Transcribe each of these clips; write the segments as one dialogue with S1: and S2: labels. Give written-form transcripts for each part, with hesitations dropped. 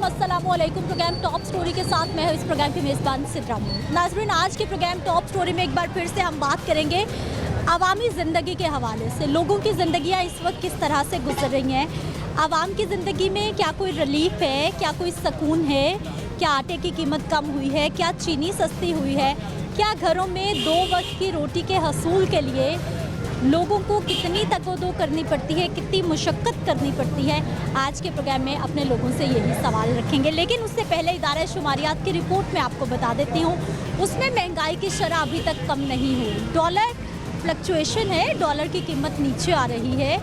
S1: अस्सलामुअलैकुम। Programme top story के साथ मैं हूं इस प्रोग्राम की मेज़बान सिद्रा। नाज़रीन, आज के प्रोग्राम टॉप स्टोरी में एक बार फिर से हम बात करेंगे अवामी ज़िंदगी के हवाले से। लोगों की ज़िंदगियां इस वक्त किस तरह से गुजर रही हैं, आवाम की ज़िंदगी में क्या कोई रिलीफ है, क्या कोई सुकून है, क्या आटे की कीमत कम हुई है, क्या चीनी सस्ती हुई है, क्या घरों में 2 वक्त की रोटी के हसूल के लिए लोगों को कितनी तगोदो करनी पड़ती है, कितनी मुशक्क़त करनी पड़ती है। आज के प्रोग्राम में अपने लोगों से यही सवाल रखेंगे। लेकिन उससे पहले इदारा शुमारियात की रिपोर्ट में आपको बता देती हूँ, उसमें महंगाई की शरह अभी तक कम नहीं हुई। डॉलर फ्लक्चुएशन है, डॉलर की कीमत नीचे आ रही है,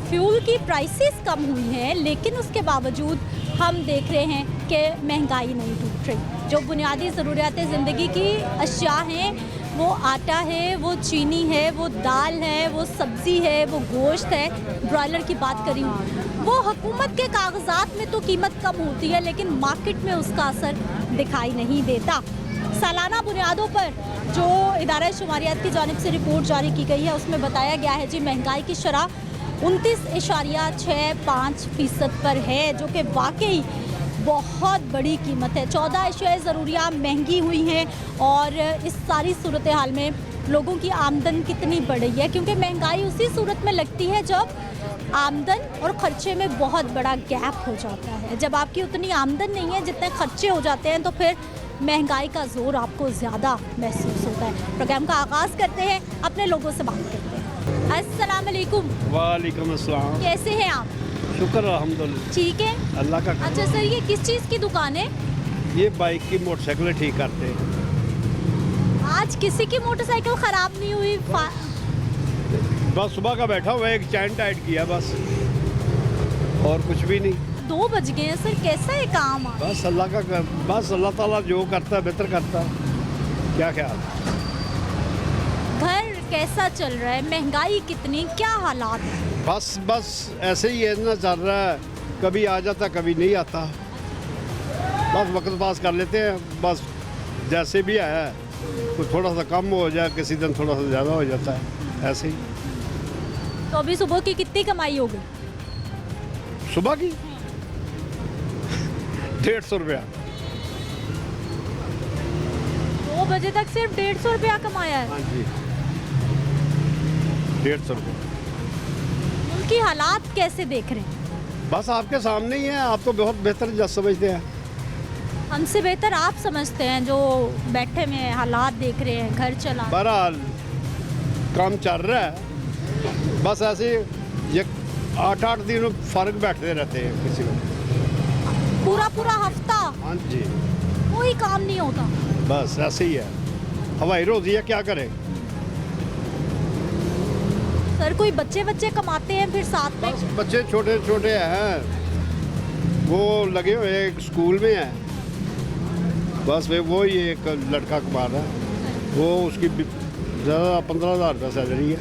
S1: फ्यूल की प्राइसेस कम हुई हैं, लेकिन उसके बावजूद हम देख रहे हैं कि महंगाई नहीं टूट रही। जो बुनियादी ज़रूरियात ज़िंदगी की अशिया हैं, वो आटा है, वो चीनी है, वो दाल है, वो सब्ज़ी है, वो गोश्त है, ब्रॉयलर की बात करी हूँ, वो हुकूमत के कागजात में तो कीमत कम होती है, लेकिन मार्केट में उसका असर दिखाई नहीं देता। सालाना बुनियादों पर जो इदारा शुमारियात की जानिब से रिपोर्ट जारी की गई है, उसमें बताया गया है जी महंगाई की शरह 29.65% पर है, जो कि वाकई बहुत बड़ी कीमत है। 14 अशियाए ज़रूरियात महंगी हुई हैं और इस सारी सूरत हाल में लोगों की आमदन कितनी बढ़ी है, क्योंकि महंगाई उसी सूरत में लगती है जब आमदन और ख़र्चे में बहुत बड़ा गैप हो जाता है। जब आपकी उतनी आमदन नहीं है, जितने खर्चे हो जाते हैं, तो फिर महंगाई का ज़ोर आपको ज़्यादा महसूस होता है। प्रोग्राम का आगाज़ करते हैं, अपने लोगों से बात करते हैं। अस्सलाम वालेकुम।
S2: वालेकुम अस्सलाम।
S1: कैसे हैं आप?
S2: शुक्र अल्हम्दुलिल्लाह।
S1: ठीक है,
S2: अल्लाह का।
S1: अच्छा सर, ये किस चीज़ की दुकान है?
S2: ये बाइक की मोटरसाइकिलें ठीक करते हैं।
S1: आज किसी की मोटरसाइकिल ख़राब नहीं हुई?
S2: बस सुबह का बैठा हुआ है, एक चैन टाइट किया बस, और कुछ भी नहीं।
S1: 2 बज गए हैं सर, कैसा है काम?
S2: बस अल्लाह का, बस अल्लाह ताला जो करता है बेहतर करता है। क्या ख्याल?
S1: घर कैसा चल रहा है, महंगाई कितनी, क्या हालात है?
S2: बस ऐसे ही है ना, चल रहा है, कभी आ जाता कभी नहीं आता, बस वक्त पास कर लेते हैं। बस जैसे भी है, कुछ थोड़ा सा कम हो जाए, किसी दिन थोड़ा सा ज़्यादा हो जाता है, ऐसे ही।
S1: तो अभी सुबह की कितनी कमाई हो गई?
S2: सुबह की 150 रुपया।
S1: 2 बजे तक सिर्फ 150 रुपया कमाया है?
S2: हाँ जी, 150 रुपया।
S1: उनकी हालात कैसे देख रहे हैं?
S2: बस आपके सामने ही है, आप तो बहुत बेहतर जज समझते हैं।
S1: हमसे बेहतर आप समझते हैं, जो बैठे में हालात देख रहे हैं, घर चला।
S2: बहरहाल काम चल रहा है, बस ऐसे ये 8-8 दिन फर्क बैठते रहते हैं किसी को।
S1: पूरा हफ्ता
S2: हाँ जी,
S1: कोई काम नहीं होता।
S2: बस ऐसे ही है, हवाई रोजी है, क्या करें।
S1: सर, कोई बच्चे कमाते हैं फिर साथ में?
S2: बस बच्चे छोटे छोटे हैं, वो लगे हुए एक स्कूल में है, बस वो ही एक लड़का कमा रहा है, वो उसकी ज़्यादा 15,000 रुपये सैलरी है,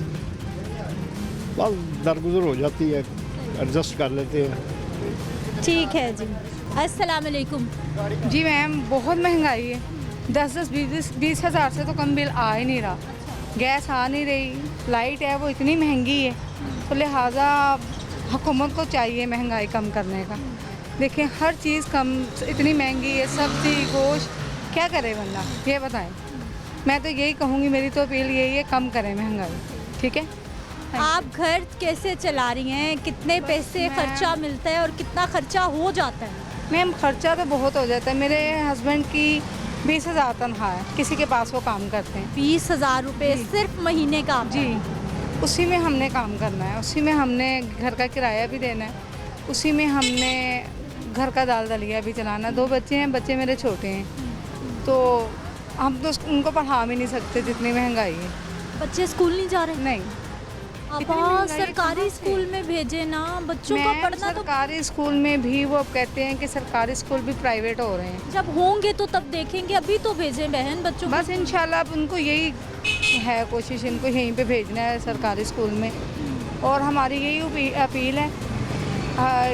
S2: बस दरगुजर हो जाती है, एडजस्ट कर लेते हैं।
S1: ठीक है जी। अस्सलाम वालेकुम।
S3: जी मैम, बहुत महंगाई है। 10-20 हज़ार से तो कम बिल आ ही नहीं रहा। गैस आ नहीं रही, लाइट है वो इतनी महंगी है, तो लिहाजा हुकूमत को चाहिए महंगाई कम करने का। देखिए हर चीज़ कम, इतनी महंगी है, सब्ज़ी गोश्त, क्या करे बंदा, ये बताएं। मैं तो यही कहूँगी, मेरी तो अपील यही है, कम करें महंगाई। ठीक है।
S1: आप घर कैसे चला रही हैं, कितने पैसे खर्चा मिलता है और कितना खर्चा हो जाता है?
S3: मैम खर्चा तो बहुत हो जाता है। मेरे हस्बैंड की 20,000 तनख्वाह है, किसी के पास वो काम करते हैं।
S1: 20,000 रुपये सिर्फ महीने का?
S3: जी, उसी में हमने काम करना है, उसी में हमने घर का किराया भी देना है, उसी में हमने घर का दाल दलिया भी चलाना। 2 बच्चे हैं, बच्चे मेरे छोटे हैं, तो हम तो उनको पढ़ा भी नहीं सकते, जितनी महंगाई है।
S1: बच्चे स्कूल नहीं जा रहे?
S3: नहीं।
S1: आप सरकारी स्कूल में भेजे ना बच्चों का पढ़ना। तो
S3: सरकारी स्कूल में भी वो अब कहते हैं कि सरकारी स्कूल भी प्राइवेट हो रहे हैं।
S1: जब होंगे तो तब देखेंगे, अभी तो भेजें बहन बच्चों
S3: बस इंशाल्लाह अब उनको यही है कोशिश, इनको यहीं पे भेजना है सरकारी स्कूल में। और हमारी यही अपील है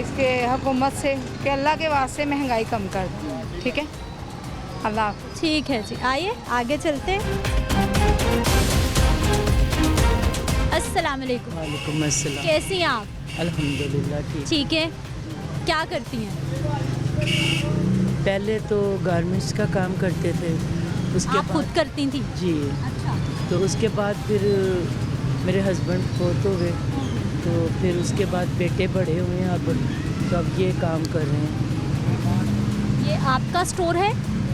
S3: इसके हुकूमत से कि अल्लाह के वास्ते महंगाई कम कर दें। ठीक है, अल्लाह हाफ़िज़।
S1: ठीक है जी, आइए आगे चलते हैं। अस्सलाम वालेकुम।
S4: वालेकुम अस्सलाम।
S1: कैसी हैं आप?
S4: अल्हम्दुलिल्लाह ठीक।
S1: ठीक है, क्या करती हैं?
S4: पहले तो गारमेंट्स का काम करते थे, उसके
S1: आप खुद
S4: बाद
S1: करती थी?
S4: जी,
S1: अच्छा।
S4: तो उसके बाद फिर मेरे हस्बैंड फोत हो गए, तो फिर उसके बाद बेटे बड़े हुए हैं अब, तो अब ये काम कर रहे हैं।
S1: ये आपका स्टोर है?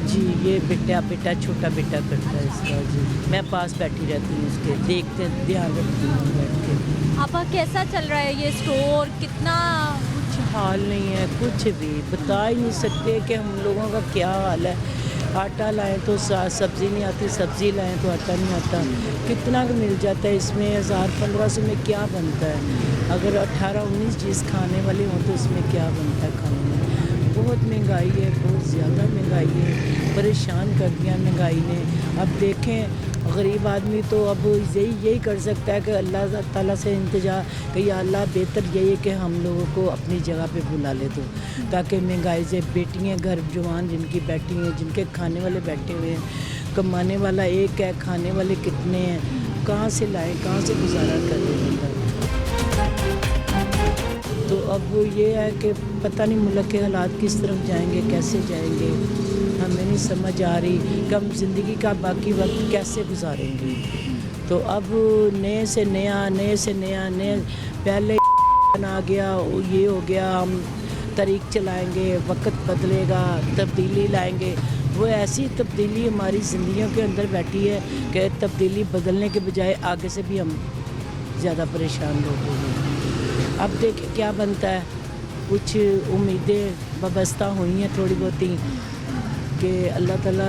S4: जी, ये बेटा छोटा बेटा करता है इसका। जी, मैं पास बैठी रहती हूँ उसके, देखते ध्यान रखती हूँ बैठ के।
S1: आपका कैसा चल रहा है ये स्टोर? कितना?
S4: कुछ हाल नहीं है, कुछ भी बता ही नहीं सकते कि हम लोगों का क्या हाल है। आटा लाएं तो सब्ज़ी नहीं आती, सब्ज़ी लाएं तो आटा नहीं आता। कितना का मिल जाता है इसमें? 1000-1500 में क्या बनता है? अगर 18-19 चीज़ खाने वाले हों तो इसमें क्या बनता है खाने में? बहुत महंगाई है, बहुत ज़्यादा महंगाई है, परेशान कर दिया महंगाई ने। अब देखें गरीब आदमी तो अब यही कर सकता है कि अल्लाह ताला से इंतजार कि या अल्लाह बेहतर यही है कि हम लोगों को अपनी जगह पे बुला ले दो, ताकि महंगाई से बेटियां घर जवान जिनकी बैठी हैं, जिनके खाने वाले बैठे हुए हैं, कमाने वाला एक है, खाने वाले कितने हैं, कहाँ से लाएं, कहाँ से गुजारा करें? तो अब ये है कि पता नहीं मुल्क के हालात किस तरफ जाएंगे, कैसे जाएंगे, हमें नहीं समझ आ रही कि हम ज़िंदगी का बाकी वक्त कैसे गुजारेंगे। तो अब नए से नया पहले आ गया, ये हो गया, हम तरीक़ चलाएंगे, वक्त बदलेगा, तब्दीली लाएंगे। वो ऐसी तब्दीली हमारी ज़िंदगियों के अंदर बैठी है कि तब्दीली बदलने के बजाय आगे से भी हम ज़्यादा परेशान लोग हो गए। अब देखिए क्या बनता है। कुछ उम्मीदें वाबस्ता हुई हैं थोड़ी बहुती कि अल्लाह ताला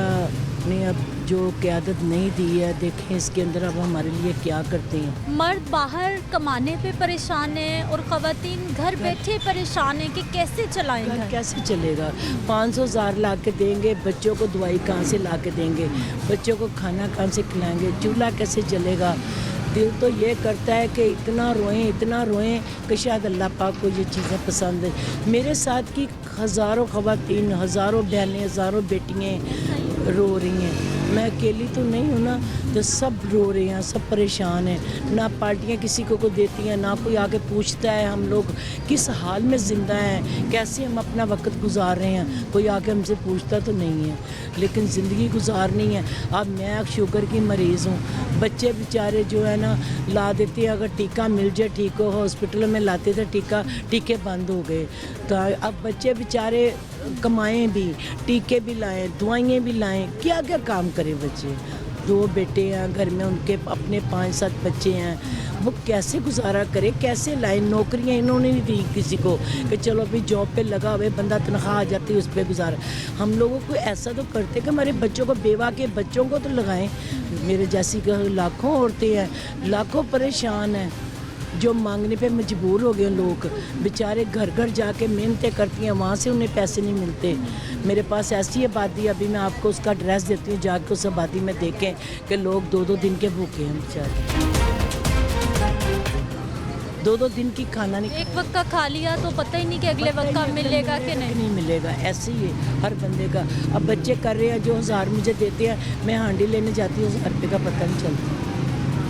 S4: ने अब जो क़यादत नहीं दी है, देखें इसके अंदर अब हमारे लिए क्या करते हैं।
S1: मर्द बाहर कमाने पे परेशान है और ख़वातीन घर बैठे परेशान है कि कैसे चलाएंगे
S4: घर कैसे चलेगा? 500,000 ला के देंगे, बच्चों को दवाई कहाँ से ला के देंगे, बच्चों को खाना कहाँ से खिलाएंगे, चूल्हा कैसे जलेगा? दिल तो ये करता है कि इतना रोएं कि शायद अल्लाह पाक को ये चीज़ें पसंद है। मेरे साथ की हज़ारों ख़वातीन, हज़ारों बहनें, हज़ारों बेटियाँ रो रही हैं। मैं अकेली तो नहीं हूँ ना, तो सब रो रहे हैं, सब परेशान हैं। ना पार्टियाँ किसी को देती हैं, ना कोई आके पूछता है हम लोग किस हाल में ज़िंदा हैं, कैसे हम अपना वक्त गुजार रहे हैं। कोई आके हमसे पूछता तो नहीं है, लेकिन ज़िंदगी गुजारनी है। अब मैं शुगर की मरीज़ हूँ, बच्चे बेचारे जो है ना ला देते हैं, अगर टीका मिल जाए ठीक हो, हॉस्पिटल में लाते थे टीके बंद हो गए। तो अब बच्चे बेचारे कमाएं भी, टीके भी लाएं, दवाइयाँ भी लाएं, क्या क्या काम करें बच्चे। 2 बेटे हैं घर में, उनके अपने 5-7 बच्चे हैं, वो कैसे गुजारा करे, कैसे लाएं? नौकरियां इन्होंने नहीं दी किसी को कि चलो अभी जॉब पे लगा हुए बंदा तनख्वाह आ जाती है उस पर गुजारा। हम लोगों को ऐसा तो करते कि हमारे बच्चों को, बेवा के बच्चों को तो लगाएं। मेरे जैसी लाखों औरतें हैं, लाखों परेशान हैं, जो मांगने पे मजबूर हो गए लोग। बेचारे घर घर जाके मेहनतें करती हैं, वहाँ से उन्हें पैसे नहीं मिलते। मेरे पास ऐसी आबादी, अभी मैं आपको उसका एड्रेस देती हूँ, जाके उस आबादी में देखें कि लोग 2-2 दिन के भूखे हैं बेचारे। 2-2 दिन की खाना नहीं,
S1: एक वक्त का खा लिया तो पता ही नहीं कि अगले वक्त का मिलेगा कि नहीं
S4: मिलेगा। ऐसे ही है हर बंदे का। अब बच्चे कर रहे हैं जो 1000 मुझे देते हैं, मैं हांडी लेने जाती हूँ, 1000 रुपये का पता नहीं चलता।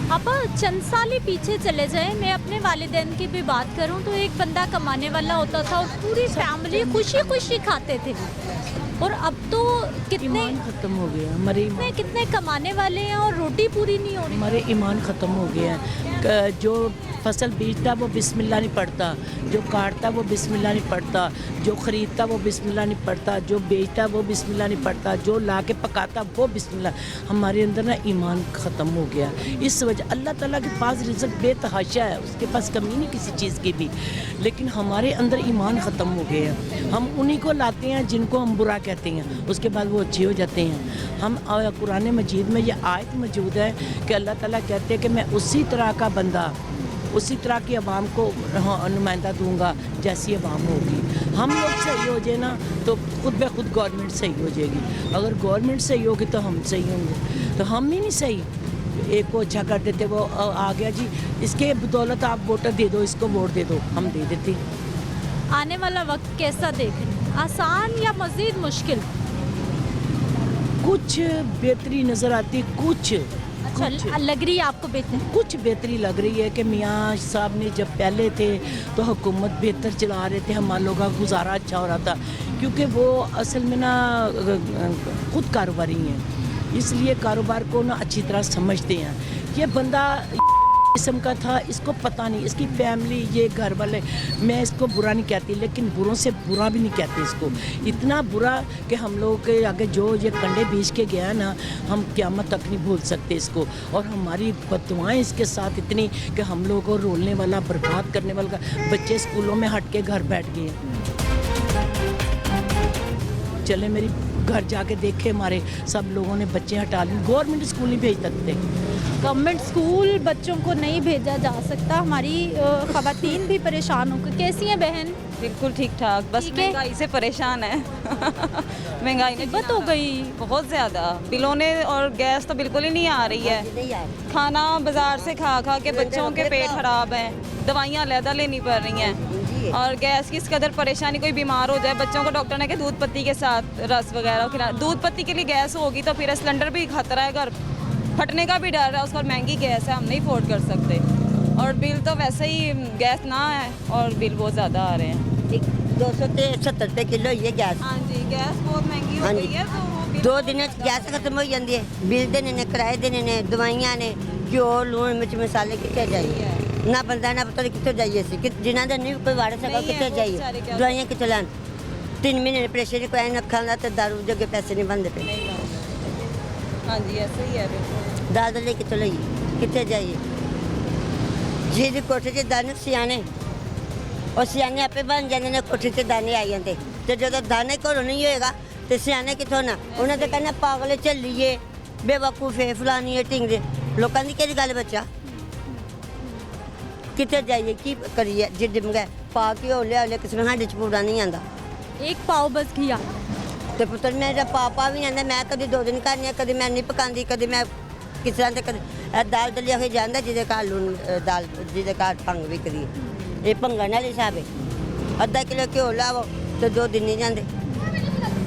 S1: अब चंद साल ही पीछे चले जाएं, मैं अपने वालिदैन की भी बात करूं तो एक बंदा कमाने वाला होता था और पूरी फैमिली खुशी खुशी खाते थे। और अब तो कितने
S4: ख़त्म हो गया हमारे,
S1: कितने कमाने वाले हैं और रोटी पूरी नहीं हो रही।
S4: हमारे ईमान ख़त्म हो गया है। जो फसल बीजता वो बिस्मिल्लाह नहीं पढ़ता, जो काटता वो बिस्मिल्लाह नहीं पढ़ता, जो ख़रीदता वो बिस्मिल्लाह नहीं पढ़ता, जो बेचता वो बिस्मिल्लाह नहीं पढ़ता, जो ला के पकाता वो बिस्मिल्लाह। हमारे अंदर ना ईमान ख़त्म हो गया। इस वजह अल्लाह ताला के पास रिज़्क़ बेतहाशा है, उसके पास कमी नहीं किसी चीज़ की भी, लेकिन हमारे अंदर ईमान ख़त्म हो गया है। हम उन्हीं को लाते हैं जिनको हम बुरा कहते हैं, उसके बाद वो अच्छे हो जाते हैं। हम कुरान मजीद में ये आयत मौजूद है कि अल्लाह ताला कहते हैं कि मैं उसी तरह का बंदा, उसी तरह की आवाम को नुमाइंदा दूंगा जैसी आवाम होगी। हम लोग सही हो जाए ना तो खुद ब खुद गवर्नमेंट सही हो जाएगी। अगर गवर्नमेंट सही होगी तो हम सही होंगे। तो हम ही नहीं सही, एक को अच्छा कर देते, वो आ गया जी, इसके बदौलत आप वोटर दे दो, इसको वोट दे दो, हम दे देते।
S1: आने वाला वक्त कैसा देख रहे हैं, आसान या मज़ीद मुश्किल?
S4: कुछ बेहतरी नज़र आती, कुछ
S1: अच्छा, लग रही है आपको बेहतर?
S4: कुछ बेहतरी लग रही है कि मियाँ साहब ने जब पहले थे तो हुकूमत बेहतर चला रहे थे, हमारे लोगों का गुजारा अच्छा हो रहा था, क्योंकि वो असल में ना खुद कारोबारी हैं, इसलिए कारोबार को ना अच्छी तरह समझते हैं। ये बंदा किस्म का था, इसको पता नहीं, इसकी फैमिली, ये घर वाले, मैं इसको बुरा नहीं कहती, लेकिन बुरों से बुरा भी नहीं कहते इसको, इतना बुरा कि हम लोगों के आगे जो ये कंडे बीच के गया ना, हम क़यामत तक नहीं भूल सकते इसको। और हमारी बददुआएं इसके साथ इतनी कि हम लोगों को रोलने वाला, बर्बाद करने वाला, बच्चे स्कूलों में हट के घर बैठ गए। चले मेरी घर जाके देखे, हमारे सब लोगों ने बच्चे हटा लिए, गवर्नमेंट स्कूल नहीं भेज सकते।
S1: गवर्नमेंट स्कूल बच्चों को नहीं भेजा जा सकता, हमारी ख़वातीन भी परेशान होकर। कैसी हैं बहन?
S5: बिल्कुल ठीक ठाक, बस
S1: ठीक है।
S5: महंगाई से परेशान है। महंगाई ने
S1: मुसीबत हो गई।
S5: बहुत ज़्यादा, बिलों ने, और गैस तो बिल्कुल ही नहीं आ रही है। खाना बाजार से खा खा के बच्चों के पेट खराब हैं, दवाइयाँ अलहदा लेनी पड़ रही हैं, और गैस की इस कदर परेशानी, कोई बीमार हो जाए बच्चों को डॉक्टर ने कहा दूध पत्ती के साथ रस वगैरह खिला। दूध पत्ती के लिए गैस होगी तो फिर सिलेंडर भी खतरा है, घर फटने का भी डर है, उसका महंगी गैस है, हम नहीं अफोर्ड कर सकते, और बिल तो वैसे ही गैस ना है और बिल बहुत ज़्यादा आ रहे हैं।
S6: 270 रुपए किलो ये गैस।
S5: हाँ जी, गैस बहुत महंगी हो
S6: हाँ
S5: गई
S6: जी।
S5: है, तो वो बिल
S6: 2 दिन गैस खत्म हो जाती है, बिल देने ने, किराए देने ने, दवाइयां ने, घ्यो लूण मिर्च मसाले कितने जाइए, ना बंदा ना पता नहीं कितने जाइए सी, जिन्हों का नहीं कोई वाड़ सका
S5: नहीं है,
S6: कितने
S5: वो
S6: जाइए,
S5: बेचारे क्या
S6: दवाइयां कितने लैन। 3 महीने प्रेशर कोई न खाना तो दारू जगह पैसे नहीं बनते पे,
S5: नहीं लाऊंगा। हाँ जी, ऐसे ही है बिल्कुल।
S6: दाल दले कितने लइए, कितने जाइए। जी कोठे च दाने सियाने, और सियाने आपे बन जाते हैं, कोठे च दाने आई जाते, तो जो दाने घरों नहीं होएगा तो सियाने कितों ना, उन्हें तो कहना पागल झल्लीए, बेवकूफे, फलानी है, ढिंगरे, लोगों की केड़ी गल बच्चा, कितने जाइए की करिए, जिद मंगाए पा के हो लिया किसी में हांडे च पूरा नहीं आता।
S1: एक पाव बस घी आता।
S6: तो पुत्र मेरा पापा भी आंदा, मैं कभी 2 दिन करनी, कभी मैं नहीं पकाती, कभी मैं किस तरह से कभी दाल दलिया हो जाता, जिदे घर लून दाल, जिदे घर भंग भी करिए, ये भंगन वाले हिसाब है, आधा किलो घ्यो लाओ तो 2 दिन नहीं जाते।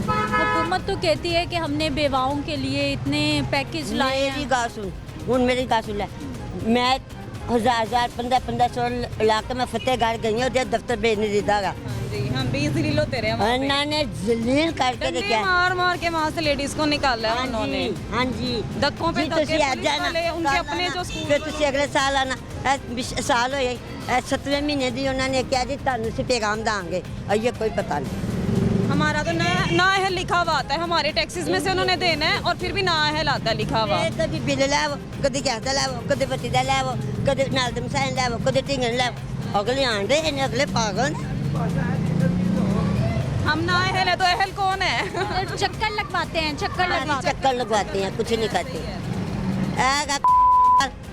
S1: हुकूमत तो कहती है कि हमने बेवाओं के लिए इतने पैकेज लाए
S6: मेरी
S1: हैं।
S6: गाल सुन, हूँ मेरी गाल सुन लै, मैं 1000 1500 ला के मैं फतेहगढ़ गई हूँ, दफ्तर भेज नहीं देता गा,
S5: हाँ जी, हम भी जलील होते रहे वहाँ पे।
S6: उन्होंने जलील करके
S5: डंडे
S6: देखा।
S5: मार मार के वहाँ से लेडीज को निकाला है उन्होंने,
S6: हाँ जी,
S5: धक्कों पे
S6: जी,
S5: धक्के,
S6: तुसी आ
S5: पुलिस
S6: जाना,
S5: वाले, उनके अपने जो स्कूल
S6: फिर तुसी अगले साल आना, साल होए 7वें महीने दी उन्होंने कहा जी तुहानू से पैगाम देंगे, ये कोई पता नहीं।
S5: हमारा तो ना है लिखा हुआ आता है, हमारे टैक्सेस में से उन्होंने देना है, और फिर भी ना है लाता है लिखा हुआ।
S6: कभी बिल लाओ, कभी गैस का लाओ, कभी बत्ती का लाओ, कभी नाल दमसाइन लाओ, कभी टिंगन लाओ, अगले आंडे इन्हें अगले पागल ने।
S5: हम ना अहल है तो अहल कौन है?
S1: चक्कर लगवाते हैं, चक्कर लगवाते हैं।
S6: चक्कर लगवाते हैं, कुछ नहीं करते।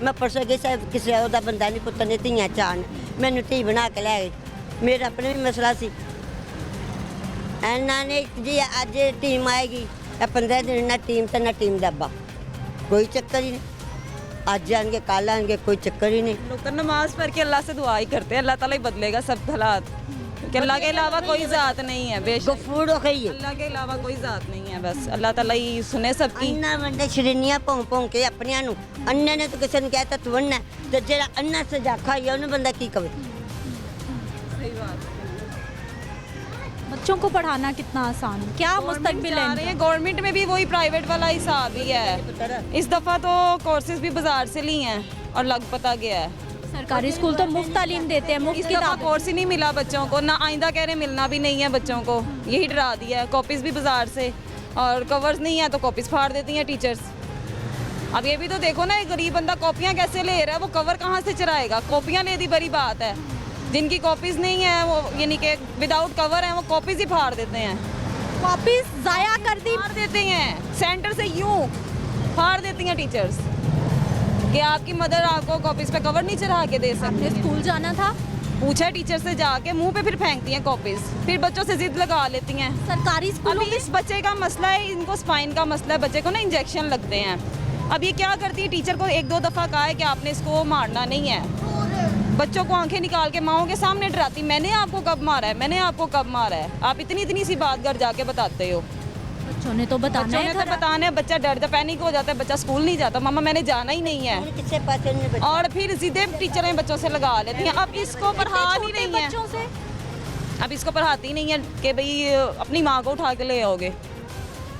S6: मैं परसों गई साहब किसी और बंदा नहीं, पुत्र ने धियाँ चान, मैनू धी बना के लै गई, मेरा अपने भी मसला सी, इन्होंने जी अज टीम आएगी, 15 दिन ना टीम तो ना टीम डब्बा, कोई चक्कर ही नहीं, अज आएंगे कल आएंगे, कोई चक्कर ही नहीं।
S5: लोग तो नमाज पढ़ के अल्लाह से दुआ ही करते हैं, अल्लाह ताला ही बदलेगा सब हालात, कि अल्लाह के अलावा कोई ज़ात नहीं है, बेशक
S6: गफूर हो गई है,
S5: अल्लाह के अलावा कोई ज़ात नहीं है, बस अल्लाह ताला ही सुने सबकी।
S6: अन्ना वंडे शरीनियां भों भों के अपनियां नू, अन्ने ने तो किसी ने कहता तू अन्ना, तो जेड़ा अन्ना सजाखा है उन्हें बंदा की कवे।
S5: सही बात।
S1: बच्चों को पढ़ाना कितना आसान है, क्या मुस्तकबिल है इनका?
S5: गवर्नमेंट में भी वही प्राइवेट वाला हिसाब ही है, इस दफ़ा तो कोर्सेज भी बाजार से ली हैं और लग पता गया है।
S1: सरकारी स्कूल तो मुफ्त तालीम देते हैं, मुफ्त
S5: इस दफ़ा
S1: किताब।
S5: कोर्स ही नहीं मिला बच्चों को, ना आइंदा कह रहे मिलना भी नहीं है बच्चों को, यही डरा दिया है। कॉपीज़ भी बाजार से, और कवर्स नहीं है तो कॉपीज़ फाड़ देती हैं टीचर्स। अब ये भी तो देखो ना, एक गरीब बंदा कॉपियाँ कैसे ले रहा है, वो कवर कहाँ से चराएगा? कॉपियाँ ले दी बड़ी बात है, जिनकी कॉपीज़ नहीं है वो यानी कि विदाउट कवर है, वो कॉपीज़ ही फाड़ देते हैं,
S1: कॉपीज जाया कर दी।
S5: फाड़ देते हैं सेंटर से, यूँ फाड़ देती हैं टीचर्स, कि आपकी मदर आपको कॉपीज़ पे कवर नहीं चढ़ा के दे सकते।
S1: आपने स्कूल जाना था,
S5: पूछा टीचर से जाके, मुंह पे फिर फेंकती हैं कॉपीज़, फिर बच्चों से जिद लगा लेती हैं।
S1: सरकारी स्कूलों
S5: अभी
S1: में
S5: इस बच्चे का मसला है, इनको स्पाइन का मसला है, बच्चे को ना इंजेक्शन लगते हैं। अब ये क्या करती है, टीचर को 1-2 दफ़ा कहा है कि आपने इसको मारना नहीं है, बच्चों को आंखें निकाल के माओ के सामने डराती, मैंने आपको कब मारा है, मैंने आपको कब मारा है, आप इतनी सी बात घर जाके बताते हो।
S1: बच्चों ने तो बताना
S5: बच्चों ने
S1: है
S5: तो
S1: घर।
S5: बताना है, बच्चा डर जाता, पैनिक हो जाता है, बच्चा स्कूल नहीं जाता, मम्मा मैंने जाना ही नहीं है।
S6: ਹੁਣ ਕਿਸੇ ਪਾਸੇ ਨਹੀਂ ਬੱਚਾ
S5: और फिर सीधे टीचरें बच्चों से लगा लेती हैं। अब इसको पढ़ा नहीं
S1: छोटे
S5: रही हैं,
S1: बच्चों से
S5: अब इसको पढ़ाती नहीं है कि भाई अपनी माँ को उठा के ले आओगे।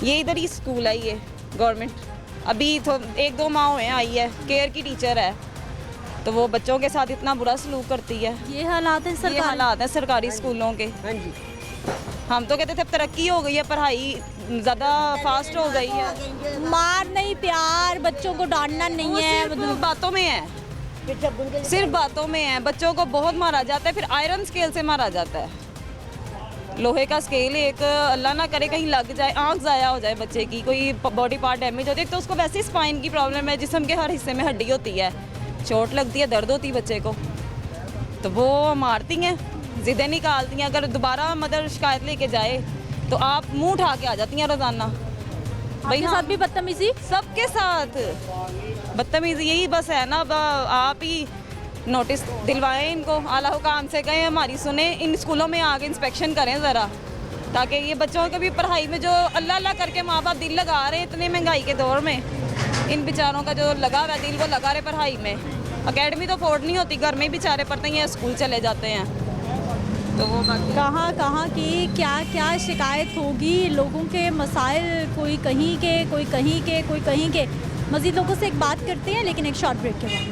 S5: ये इधर ही स्कूल है, ये गवर्नमेंट, अभी तो 1-2 माह हुए हैं आई है, केयर की टीचर है, तो वो बच्चों के साथ इतना बुरा सलूक करती है।
S1: ये हालात है
S5: ये
S1: सरकार।
S5: हालात है सरकारी स्कूलों के।
S6: ਹਾਂਜੀ
S5: हम तो कहते थे अब तरक्की हो गई है, पढ़ाई ज़्यादा फास्ट हो गई है।
S1: मार नहीं, प्यार, बच्चों को डांटना नहीं है,
S5: सिर्फ बातों में है,
S6: ਪਿੱਛੇ ਗੁੰਗੇ
S5: सिर्फ बातों में है। बच्चों को बहुत मारा जाता है, फिर आयरन स्केल से मारा जाता है। लोहे का स्केल एक, अल्लाह ना करे कहीं लग जाए, आंख ज़ाया हो जाए बच्चे की, कोई बॉडी पार्ट डैमेज होती है, तो उसको वैसे ही स्पाइन की प्रॉब्लम है, जिस्म के हर हिस्से में हड्डी होती है, चोट लगती है, दर्द होती है बच्चे को, तो वो मारती हैं, ज़िद्दें निकालती हैं। अगर दोबारा मदर शिकायत लेके जाए तो आप मुंह उठा के आ जाती हैं रोज़ाना।
S1: आपके
S5: हाँ,
S1: साथ भी बदतमीजी?
S5: सबके साथ बदतमीजी, यही बस है ना। अब आप ही नोटिस दिलवाएं इनको, आला हुकाम से कहें हमारी सुने, इन स्कूलों में आगे इंस्पेक्शन करें ज़रा, ताकि ये बच्चों को भी पढ़ाई में जो अल्लाह अल्लाह करके माँ बाप दिल लगा रहे हैं इतने महंगाई के दौर में, इन बेचारों का जो लगा हुआ है दिल, वो लगा रहे पढ़ाई में। अकेडमी तो अफोर्ड नहीं होती, घर में बेचारे पढ़ते हैं, स्कूल चले जाते हैं, तो वो बाकी
S1: कहाँ की क्या क्या शिकायत होगी, लोगों के मसाइल, कोई कहीं के, कोई कहीं के, कोई कहीं के। मज़ीद लोगों से एक बात करते हैं, लेकिन एक शॉर्ट ब्रेक के बाद।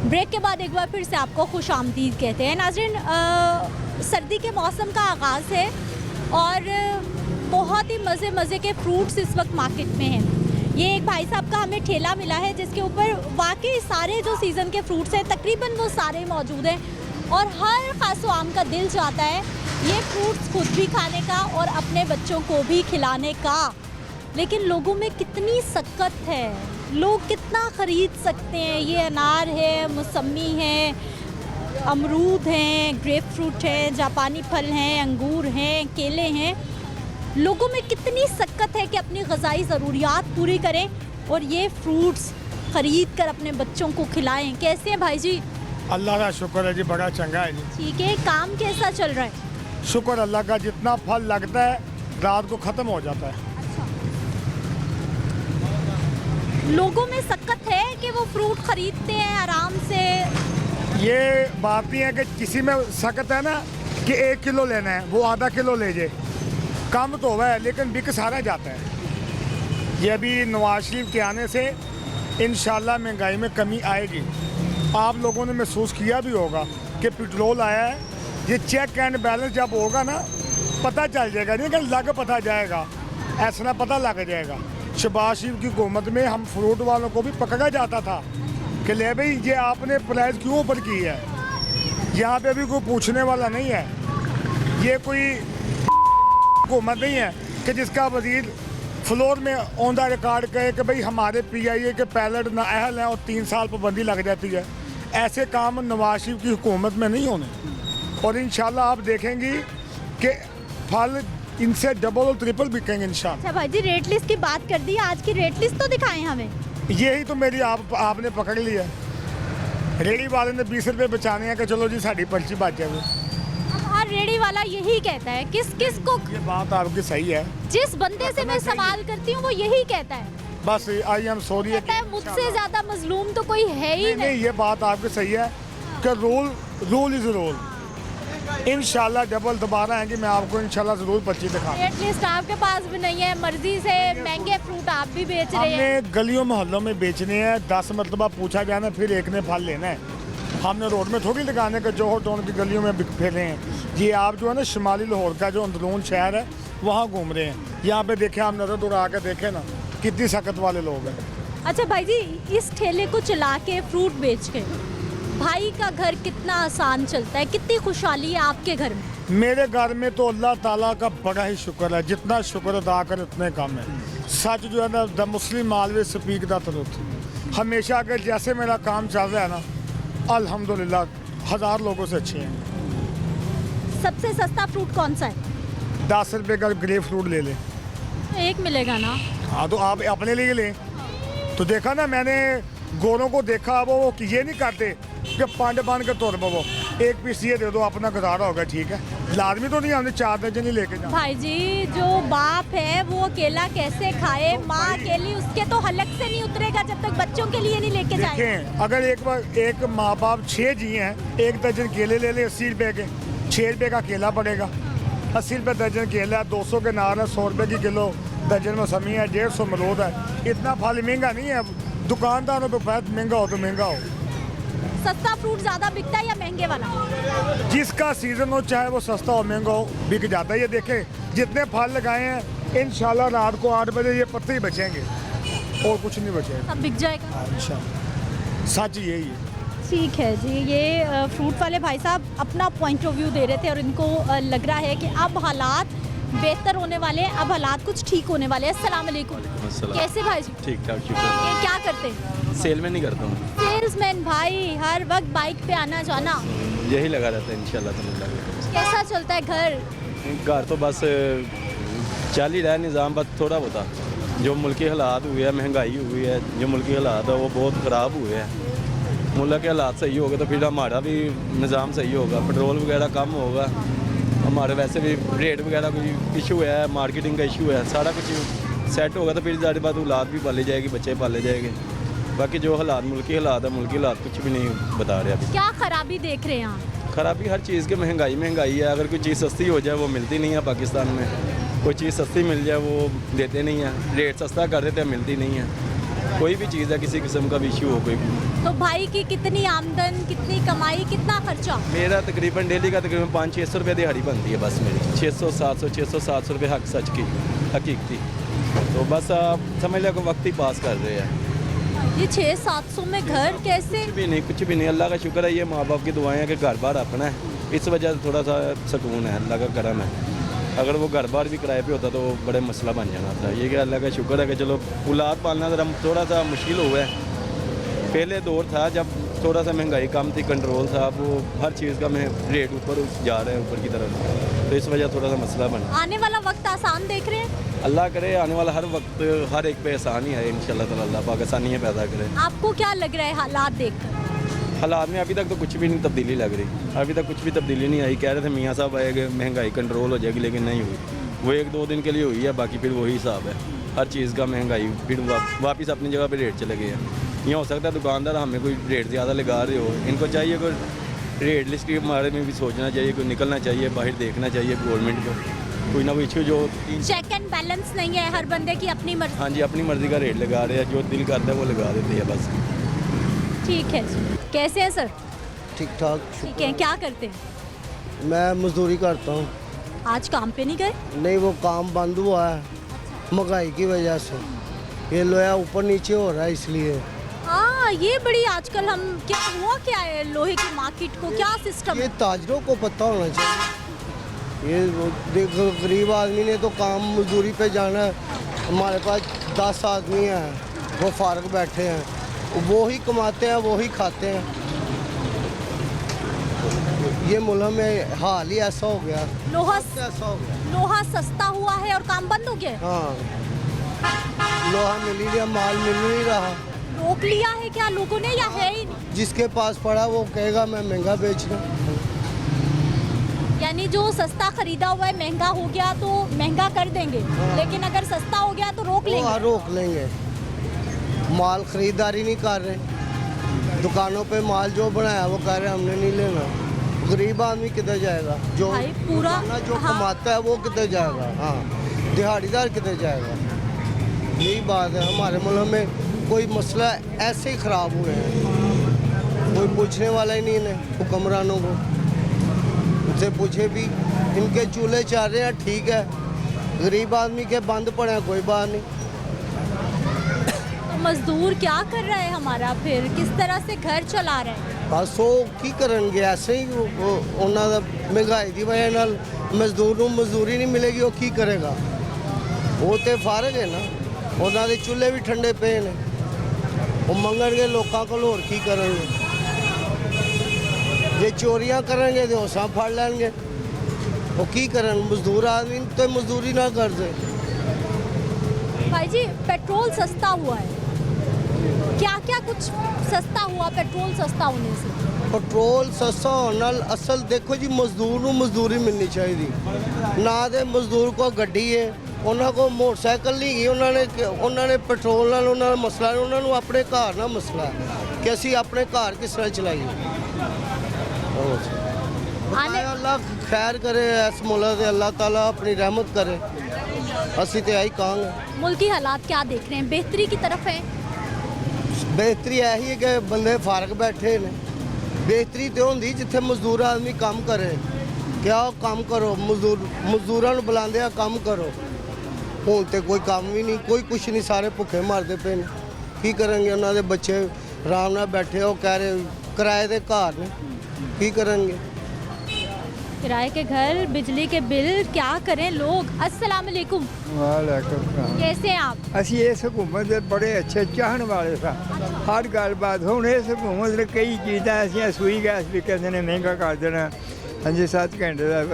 S1: ब्रेक के बाद एक बार फिर से आपको खुश आमदीद कहते हैं। नाज़रीन, सर्दी के मौसम का आगाज़ है और बहुत ही मज़े मज़े के फ्रूट्स इस वक्त मार्केट में हैं। ये एक भाई साहब का हमें ठेला मिला है जिसके ऊपर वाकई सारे जो सीज़न के फ्रूट्स हैं तकरीबन वो सारे मौजूद हैं और हर खास आम का दिल चाहता है ये फ्रूट्स खुद भी खाने का और अपने बच्चों को भी खिलाने का। लेकिन लोगों में कितनी सक्कत है, लोग कितना ख़रीद सकते हैं। ये अनार है, मौसमी है, अमरूद हैं, ग्रेप फ्रूट है, जापानी फल हैं, अंगूर हैं, केले हैं। लोगों में कितनी सक्कत है कि अपनी ग़िज़ाई ज़रूरियात पूरी करें और ये फ्रूट्स ख़रीद कर अपने बच्चों को खिलाएं। कैसे हैं भाई जी?
S7: अल्लाह का शुक्र है जी, बड़ा चंगा है जी।
S1: ठीक है, काम कैसा चल रहा है?
S7: शुक्र अल्लाह का, जितना फल लगता है रात को ख़त्म हो जाता है।
S1: लोगों में सक्कत है कि वो फ्रूट ख़रीदते हैं आराम से।
S7: ये बात नहीं है कि किसी में सकत है ना कि 1 किलो लेना है, वो आधा किलो ले जाए, कम तो हुआ है लेकिन बिक सारा जाता है। ये अभी नवाज शरीफ के आने से इंशाल्लाह महंगाई में कमी आएगी। आप लोगों ने महसूस किया भी होगा कि पेट्रोल आया है, ये चेक एंड बैलेंस जब होगा ना पता चल जाएगा, नहीं कि लग पता जाएगा, ऐसा ना पता लग जाएगा। शहबाज शरीफ की हुकूमत में हम फ्रूट वालों को भी पकड़ा जाता था कि ले भाई ये आपने प्राइस क्यों ऊपर की है। यहाँ पे भी कोई पूछने वाला नहीं है, ये कोई हुकूमत नहीं है कि जिसका वजीर फ्लोर में ऑन द रिकॉर्ड कहे कि भाई हमारे PIA के पैलेट नाअहल हैं और 3 साल पाबंदी लग जाती है। ऐसे काम नवाज शरीफ की हुकूमत में नहीं होने और इंशाल्लाह आप देखेंगी कि फल इनसे डबल और ट्रिपल बिकेंगे इंशाल्लाह।
S1: अच्छा भाई जी, रेट लिस्ट की बात कर दी, आज की रेट लिस्ट तो दिखाएं हमें।
S7: यही तो मेरी आपने पकड़ लिया। रेडी वाले ने 20 रुपये बचाने हैं कि चलो जी साड़ी पर्ची बच जाए।
S1: अब हर रेडी वाला यही कहता है, किस किस को,
S7: ये बात आपकी सही है,
S1: जिस बंदे से मैं सवाल करती हूँ वो यही कहता है।
S7: बस आई एम सॉरी।
S1: कहता है मुझसे ज्यादा मजलूम तो कोई है ही
S7: नहीं,
S1: नहीं।
S7: ये बात आपकी सही है कि रूल इज़ रूल। इंशाल्लाह डबल दोबारा आएंगे, मैं आपको इंशाल्लाह ज़रूर पर्ची दिखाऊंगा।
S1: रेट लिस्ट आपके पास भी नहीं है, मर्जी से महंगे फ्रूट आप भी बेच रहे हैं।
S7: हमने गलियों मोहल्लों में बेचने हैं, 10 मरतबा पूछा जाना फिर एक ने फल लेना है। हमने रोड में थोड़ी लगाने का, जोहर टाउन की गलियों में फिरे हैं। ये आप जो है ना शुमाली लाहौर का जो अंदरून शहर है वहाँ घूम रहे हैं। यहाँ पे देखे, हम नजर दौड़ा के देखे ना कितनी सकत वाले लोग हैं।
S1: अच्छा भाई जी, इस ठेले को चला के फ्रूट बेच के भाई का घर कितना आसान चलता है, कितनी खुशहाली है आपके घर में?
S7: मेरे घर में तो अल्लाह ताला का बड़ा ही शुक्र है, जितना शुक्र अदा कर उतने कम है। सच जो है ना, the Muslim always speak the truth. हमेशा अगर जैसे मेरा काम चल रहा है ना, अल्हम्दुलिल्लाह 1000 लोगों से अच्छे हैं।
S1: सबसे सस्ता फ्रूट कौन सा है?
S7: 10 रुपये का ग्रेप फ्रूट ले लें।
S1: एक मिलेगा ना?
S7: हाँ तो आप अपने लिए लें। तो देखा ना, मैंने गोरों को देखा, वो ये नहीं करते कि पांडे बन के तुर पवो, एक पीस ये दे दो, अपना गुजारा होगा, ठीक है। लाजमी तो नहीं हमने 4 दर्जन ही लेके जाना।
S1: भाई जी, जो बाप है वो अकेला कैसे खाए, माँ अकेली, उसके तो हलक से नहीं उतरेगा जब तक बच्चों के लिए नहीं लेके जाए।
S7: देखें, अगर एक माँ बाप 6 जी हैं, 1 दर्जन केले ले लें 80 रुपए के, 6 रुपए का केला पड़ेगा, 80 रुपए दर्जन केला है, 200 के नार है, 100 रुपए की किलो दर्जन मौसमी है, 150 अमरूद है। इतना फल महंगा नहीं है, दुकानदारों पे पैसा महंगा हो तो महंगा हो।
S1: सस्ता फ्रूट ज्यादा बिकता है या महंगे वाला?
S7: जिसका सीजन हो, चाहे वो सस्ता हो महंगा हो, बिक जाता है। ये देखें जितने फल लगाए हैं, इंशाल्लाह रात को 8 बजे ये पत्ते ही बचेंगे और कुछ नहीं बचेगा।
S1: सब बिक जाएगा।
S7: अच्छा, सच यही है।
S1: ठीक है जी, ये फ्रूट वाले भाई साहब अपना पॉइंट ऑफ व्यू दे रहे थे और इनको लग रहा है कि अब हालात बेहतर होने वाले हैं, अब हालात कुछ ठीक होने वाले हैं। अस्सलाम वालेकुम। कैसे भाई जी?
S8: ठीक ठाक, शुक्र।
S1: ये क्या करते हैं?
S8: सेल में नहीं करता हूँ,
S1: सेल्समैन भाई, हर वक्त बाइक पे आना जाना,
S8: यही लगा रहता है इंशाल्लाह ताला।
S1: कैसा चलता है घर?
S8: घर तो बस चल ही रहा है निज़ाम, बस थोड़ा होता जो मुल्की हालात हुए हैं, महंगाई हुई है, जो मुल्की हालात है वो बहुत ख़राब हुए हैं। मुल्क के हालात सही हो गए तो फिर हमारा भी निज़ाम सही होगा, पेट्रोल वगैरह कम होगा, हमारे वैसे भी रेट वगैरह कोई इशू है, मार्केटिंग का इशू है, सारा कुछ सेट होगा तो फिर ज़्यादा बात औलाद भी पाली जाएगी, बच्चे पाले जाएंगे। बाकी जो हालात मुल्की हालात है, मुल्की हालात कुछ भी नहीं बता रहे अभी।
S1: क्या खराबी देख रहे हैं आप?
S8: खराबी हर चीज़ की, महंगाई है। अगर कोई चीज़ सस्ती हो जाए वो मिलती नहीं है पाकिस्तान में, कोई चीज़ सस्ती मिल जाए वो देते नहीं है, रेट सस्ता कर देते हैं, मिलती नहीं है। कोई भी चीज़ है, किसी किस्म का भी इशू हो कोई।
S1: तो भाई की कितनी आमदन, कितनी कमाई, कितना खर्चा?
S8: मेरा तकरीबन डेली का तकरीबन 500-600 रुपये दिहाड़ी बनती है बस मेरी, 600-700 रुपये हक सच की हकीकती। तो बस आप समझ लो कि वक्त ही पास कर रहे हैं।
S1: ये 600-700 में घर कैसे?
S8: कुछ भी नहीं, अल्लाह का शुक्र है, ये माँ बाप की दुआएं हैं कि घर बार अपना है, इस वजह से थोड़ा सा सुकून है, अल्लाह का करम है। अगर वो घर बार भी किराए पे होता तो वो बड़े मसला बन जाना था। ये कि अल्लाह का शुक्र है कि चलो औलाद पालना ज़रा थोड़ा सा मुश्किल हुआ है। पहले दौर था जब थोड़ा सा महंगाई कम थी, कंट्रोल था, वो हर चीज़ का रेट ऊपर जा रहा है, ऊपर की तरफ, तो इस वजह थोड़ा सा मसला बना।
S1: आने वाला वक्त आसान देख रहे हैं?
S8: अल्लाह करे आने वाला हर वक्त हर एक पे आसान ही है इंशाल्लाह ताला, अल्लाह पाक आसानियाँ पैदा करे।
S1: आपको क्या लग रहा है हालात देखकर?
S8: हालात में अभी तक तो कुछ भी नहीं तब्दीली लग रही, अभी तक कुछ भी तब्दीली नहीं आई। कह रहे थे मियाँ साहब आएंगे, महंगाई कंट्रोल हो जाएगी, लेकिन नहीं हुई। वो 1-2 दिन के लिए हुई है, बाकी फिर वही हिसाब है, हर चीज़ का महंगाई फिर वापस अपनी जगह पे रेट चले गए हैं। ये हो सकता है दुकानदार हमें कोई रेट ज़्यादा लगा रहे हो, इनको चाहिए कोई रेट लिस्ट के बारे में भी सोचना चाहिए, कोई निकलना चाहिए बाहर, देखना चाहिए गवर्नमेंट को, कोई ना कोई इशू जो
S1: चेक एंड बैलेंस नहीं है, हर बंदे की अपनी मर्जी।
S8: हाँ जी, अपनी मर्ज़ी का रेट लगा रहे हैं, जो दिल करता है वो लगा देते हैं बस।
S1: ठीक है जी। कैसे हैं सर?
S9: ठीक ठाक।
S1: ठीक है, क्या करते हैं?
S9: मैं मजदूरी करता हूँ।
S1: आज काम पे नहीं गए?
S9: नहीं, वो काम बंद हुआ है महंगाई की वजह से, ये लोहा ऊपर नीचे हो रहा है इसलिए।
S1: हाँ, ये बड़ी आजकल हम क्या है लोहे की मार्केट को, क्या सिस्टम
S9: ये
S1: है?
S9: ताजरों को पता होना चाहिए। ये देखो गरीब आदमी ने तो काम मजदूरी पे जाना है, हमारे पास 10 आदमी हैं, वो फारग बैठे हैं, वो ही कमाते हैं, वो ही खाते हैं। ये मुल्क में हाल ही ऐसा हो गया,
S1: लोहा
S9: ऐसा हो गया।
S1: लोहा सस्ता हुआ है और काम बंद हो गया है?
S9: हाँ, लोहा मिल ही रहा, माल मिल नहीं रहा।
S1: रोक लिया है क्या लोगों ने या है ही नहीं?
S9: जिसके पास पड़ा वो कहेगा मैं महंगा बेच रहा हूँ।
S1: यानी जो सस्ता खरीदा हुआ है महंगा हो गया तो महंगा कर देंगे, लेकिन अगर सस्ता हो गया तो रोक लेंगे।
S9: रोक लेंगे, माल खरीदारी नहीं कर रहे, दुकानों पे माल जो बनाया वो कह रहे हमने नहीं लेना। गरीब आदमी किधर जाएगा? जो
S1: भाई पूरा
S9: जो कमाता है वो किधर जाएगा? हाँ, दिहाड़ीदार किधर जाएगा? यही बात है, हमारे मुल्क में कोई मसला ऐसे ही ख़राब हुए हैं, कोई पूछने वाला ही नहीं है हुक्मरानों को। उनसे पूछे भी, इनके चूल्हे चल रहे हैं ठीक है, गरीब आदमी के बंद पड़े हैं, कोई बात नहीं।
S1: तो मजदूर क्या कर रहा है हमारा, फिर किस तरह से घर चला रहे हैं?
S9: बस वो की करनगे ऐसे ही, ਉਹਨਾਂ ਦਾ ਮਹਿੰਗਾਈ ਦੀ ਵਜ੍ਹਾ ਨਾਲ ਮਜ਼ਦੂਰ ਨੂੰ ਮਜ਼ਦੂਰੀ ਨਹੀਂ ਮਿਲੇਗੀ, ਉਹ ਕੀ ਕਰੇਗਾ? ਉਹ ਤੇ ਫਾਰਗ ਹੈ ਨਾ, ਉਹਨਾਂ ਦੇ ਚੁੱਲ੍ਹੇ ਵੀ ਠੰਡੇ ਪਏ ਨੇ, ਉਹ ਮੰਗਣਗੇ ਲੋਕਾਂ ਕੋਲ, ਹੋਰ ਕੀ ਕਰਨਗੇ? ਜੇ ਚੋਰੀਆਂ ਕਰਨਗੇ ਤੇ ਹੋਸਾਂ ਫੜ ਲੈਣਗੇ, ਉਹ ਕੀ ਕਰਨ? ਮਜ਼ਦੂਰ ਆਦਮੀ ਤੇ ਮਜ਼ਦੂਰੀ ਨਾ ਕਰਦੇ।
S1: भाई जी, पेट्रोल सस्ता हुआ है, क्या क्या कुछ सस्ता हुआ पेट्रोल सस्ता होने से?
S9: ਪੈਟਰੋਲ ਸਸਤਾ ਹੋਣ ਨਾਲ ਅਸਲ ਦੇਖੋ ਜੀ ਮਜ਼ਦੂਰ ਨੂੰ ਮਜ਼ਦੂਰੀ ਮਿਲਣੀ ਚਾਹੀਦੀ ਨਾ ਤੇ ਮਜ਼ਦੂਰ ਕੋ ਗੱਡੀ ਹੈ ਉਹਨਾਂ ਕੋ ਮੋਟਰਸਾਈਕਲ ਨਹੀਂ ਗਈ ਉਹਨਾਂ ਨੇ ਪੈਟਰੋਲ ਨਾਲ ਉਹਨਾਂ ਦਾ ਮਸਲਾ ਨਹੀਂ ਉਹਨਾਂ ਨੂੰ ਆਪਣੇ ਘਰ ਨਾਲ ਮਸਲਾ ਹੈ ਕਿ ਅਸੀਂ ਆਪਣੇ ਘਰ ਕਿਸ ਤਰ੍ਹਾਂ ਚਲਾਈਏ ਅੱਲਾਹ ਖੈਰ ਕਰੇ ਇਸ ਮੁਲਕ ਦੇ ਅੱਲਾਹ ਤਾਲਾ अपनी रहमत करे ਅਸੀਂ ਤੇ ਆਈ ਕਹਾਂਗੇ
S1: मुल्की हालात क्या देख रहे हैं, बेहतरी की तरफ है?
S9: ਬਿਹਤਰੀ ਇਹੀ ਹੈ ਕਿ ਬੰਦੇ ਫਾਰਗ ਬੈਠੇ ਨੇ ਬਿਹਤਰੀ ਤੇ ਹੁੰਦੀ ਜਿੱਥੇ ਮਜ਼ਦੂਰ ਆਦਮੀ ਕੰਮ ਕਰੇ ਕਿਆ ਉਹ ਕੰਮ ਕਰੋ ਮਜ਼ਦੂਰਾਂ ਨੂੰ ਬੁਲਾਉਂਦੇ ਆ ਕੰਮ ਕਰੋ ਹੁਣ ਤੇ ਕੋਈ ਕੰਮ ਵੀ ਨਹੀਂ ਕੋਈ ਕੁਛ ਨਹੀਂ ਸਾਰੇ ਭੁੱਖੇ ਮਰਦੇ ਪਏ ਨੇ ਕੀ ਕਰਨਗੇ ਉਹਨਾਂ ਦੇ ਬੱਚੇ ਆਰਾਮ ਨਾਲ ਬੈਠੇ ਉਹ ਕਹਿ ਰਹੇ ਕਿਰਾਏ ਦੇ ਘਰ ਨੇ ਕੀ ਕਰਨਗੇ
S1: किराए के घर, बिजली के बिल, क्या करें लोग। अस्सलाम वालेकुम, कैसे हैं आप?
S10: ਅਸੀਂ ਇਸ ਹਕੂਮਤ ਦੇ ਬੜੇ ਅੱਛੇ ਚਾਹਣ ਵਾਲੇ ਸਾਂ ਹਰ ਗੱਲਬਾਤ ਹੁਣ ਇਸ ਹਕੂਮਤ ਨੇ ਕਈ ਚੀਜ਼ਾਂ ਐਸੀਆਂ ਸੂਈ ਗੈਸ ਵੀ ਕਹਿੰਦੇ ਨੇ ਮਹਿੰਗਾ ਕਰ ਦੇਣਾ 5-7 ਘੰਟੇ ਦਾ